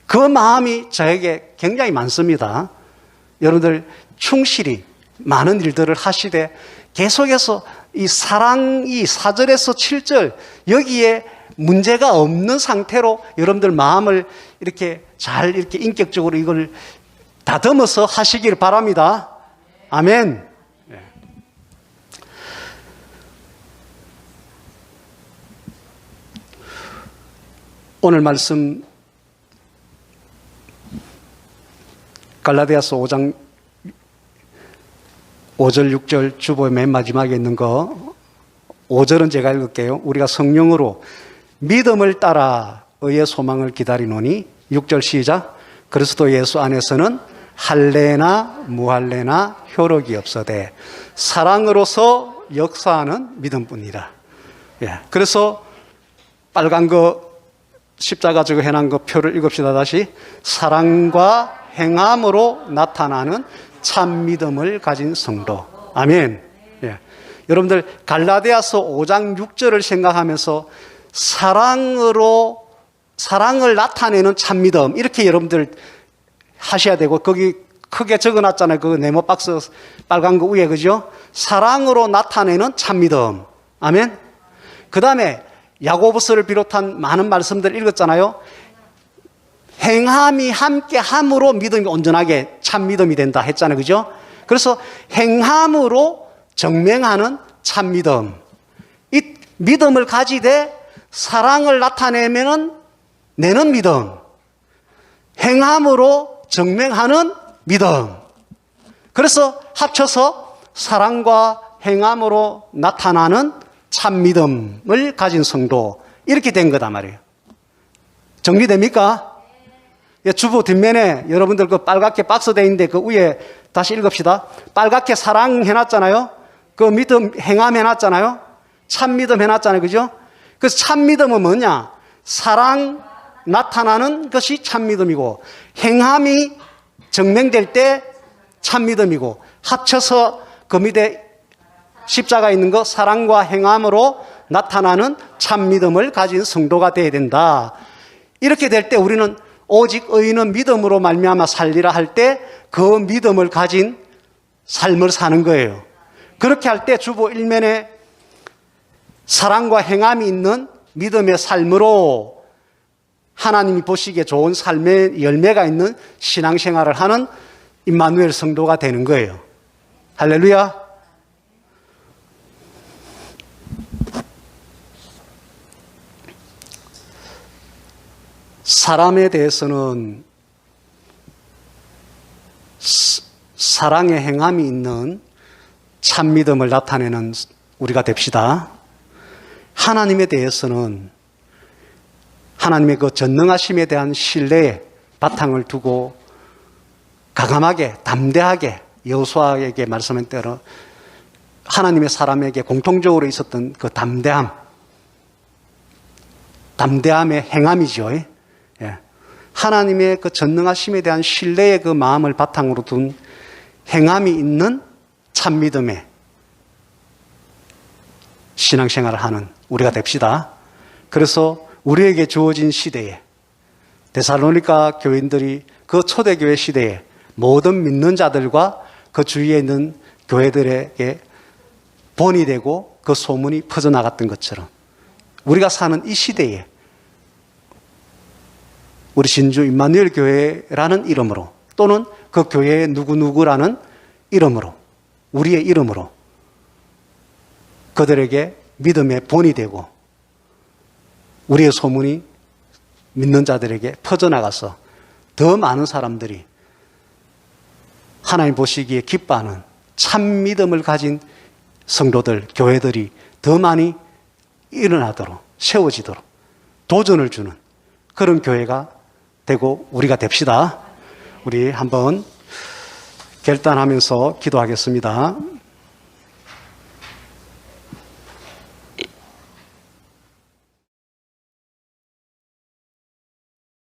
그 마음이 저에게 굉장히 많습니다. 여러분들 충실히 많은 일들을 하시되 계속해서 이 사랑이 4절에서 7절 여기에 문제가 없는 상태로 여러분들 마음을 이렇게 잘 이렇게 인격적으로 이걸 다듬어서 하시길 바랍니다. 아멘. 오늘 말씀 갈라디아서 5장 5절 6절 주보의 맨 마지막에 있는 거 5절은 제가 읽을게요. 우리가 성령으로 믿음을 따라 의의 소망을 기다리노니 6절 시작. 그리스도 예수 안에서는 할례나 무할례나 효력이 없어되 사랑으로서 역사하는 믿음뿐이라. 예. 그래서 빨간 거 십자가 저거 해놓은 거 표를 읽읍시다. 다시. 사랑과 행함으로 나타나는 참 믿음을 가진 성도. 아멘. 예. 여러분들 갈라디아서 5장 6절을 생각하면서 사랑을 나타내는 참 믿음 이렇게 여러분들 하셔야 되고, 거기 크게 적어놨잖아요. 그 네모 박스 빨간 거 위에, 그죠? 사랑으로 나타내는 참 믿음. 아멘. 그 다음에 야고보서를 비롯한 많은 말씀들 읽었잖아요. 행함이 함께 함으로 믿음이 온전하게 참 믿음이 된다 했잖아요. 그죠? 그래서 행함으로 증명하는 참 믿음. 이 믿음을 가지되 사랑을 나타내면은 내는 믿음. 행함으로 증명하는 믿음. 그래서 합쳐서 사랑과 행함으로 나타나는 참 믿음을 가진 성도. 이렇게 된 거다 말이에요. 정리됩니까? 주보 뒷면에 여러분들 그 빨갛게 박스 돼 있는데 그 위에 다시 읽읍시다. 빨갛게 사랑 해놨잖아요. 그 믿음 행함 해놨잖아요. 참 믿음 해놨잖아요. 그죠? 그래서 참 믿음은 뭐냐? 사랑 나타나는 것이 참 믿음이고, 행함이 증명될 때 참 믿음이고, 합쳐서 그 밑에 십자가 있는 거 사랑과 행함으로 나타나는 참 믿음을 가진 성도가 되어야 된다. 이렇게 될 때 우리는 오직 의인은 믿음으로 말미암아 살리라 할 때 그 믿음을 가진 삶을 사는 거예요. 그렇게 할 때 주보 일면에 사랑과 행함이 있는 믿음의 삶으로 하나님이 보시기에 좋은 삶의 열매가 있는 신앙생활을 하는 임마누엘 성도가 되는 거예요. 할렐루야. 사람에 대해서는 사랑의 행함이 있는 참 믿음을 나타내는 우리가 됩시다. 하나님에 대해서는 하나님의 그 전능하심에 대한 신뢰에 바탕을 두고 가감하게 담대하게 여호수아에게 말씀한 대로 하나님의 사람에게 공통적으로 있었던 그 담대함의 행함이죠. 예. 하나님의 그 전능하심에 대한 신뢰의 그 마음을 바탕으로 둔 행함이 있는 참 믿음의 신앙생활을 하는 우리가 됩시다. 그래서 우리에게 주어진 시대에 데살로니가 교인들이 그 초대교회 시대에 모든 믿는 자들과 그 주위에 있는 교회들에게 본이 되고 그 소문이 퍼져나갔던 것처럼 우리가 사는 이 시대에 우리 진주 임마누엘 교회라는 이름으로 또는 그 교회의 누구누구라는 이름으로 우리의 이름으로 그들에게 믿음의 본이 되고 우리의 소문이 믿는 자들에게 퍼져나가서 더 많은 사람들이 하나님 보시기에 기뻐하는 참 믿음을 가진 성도들, 교회들이 더 많이 일어나도록 세워지도록 도전을 주는 그런 교회가 되고 우리가 됩시다. 우리 한번 결단하면서 기도하겠습니다.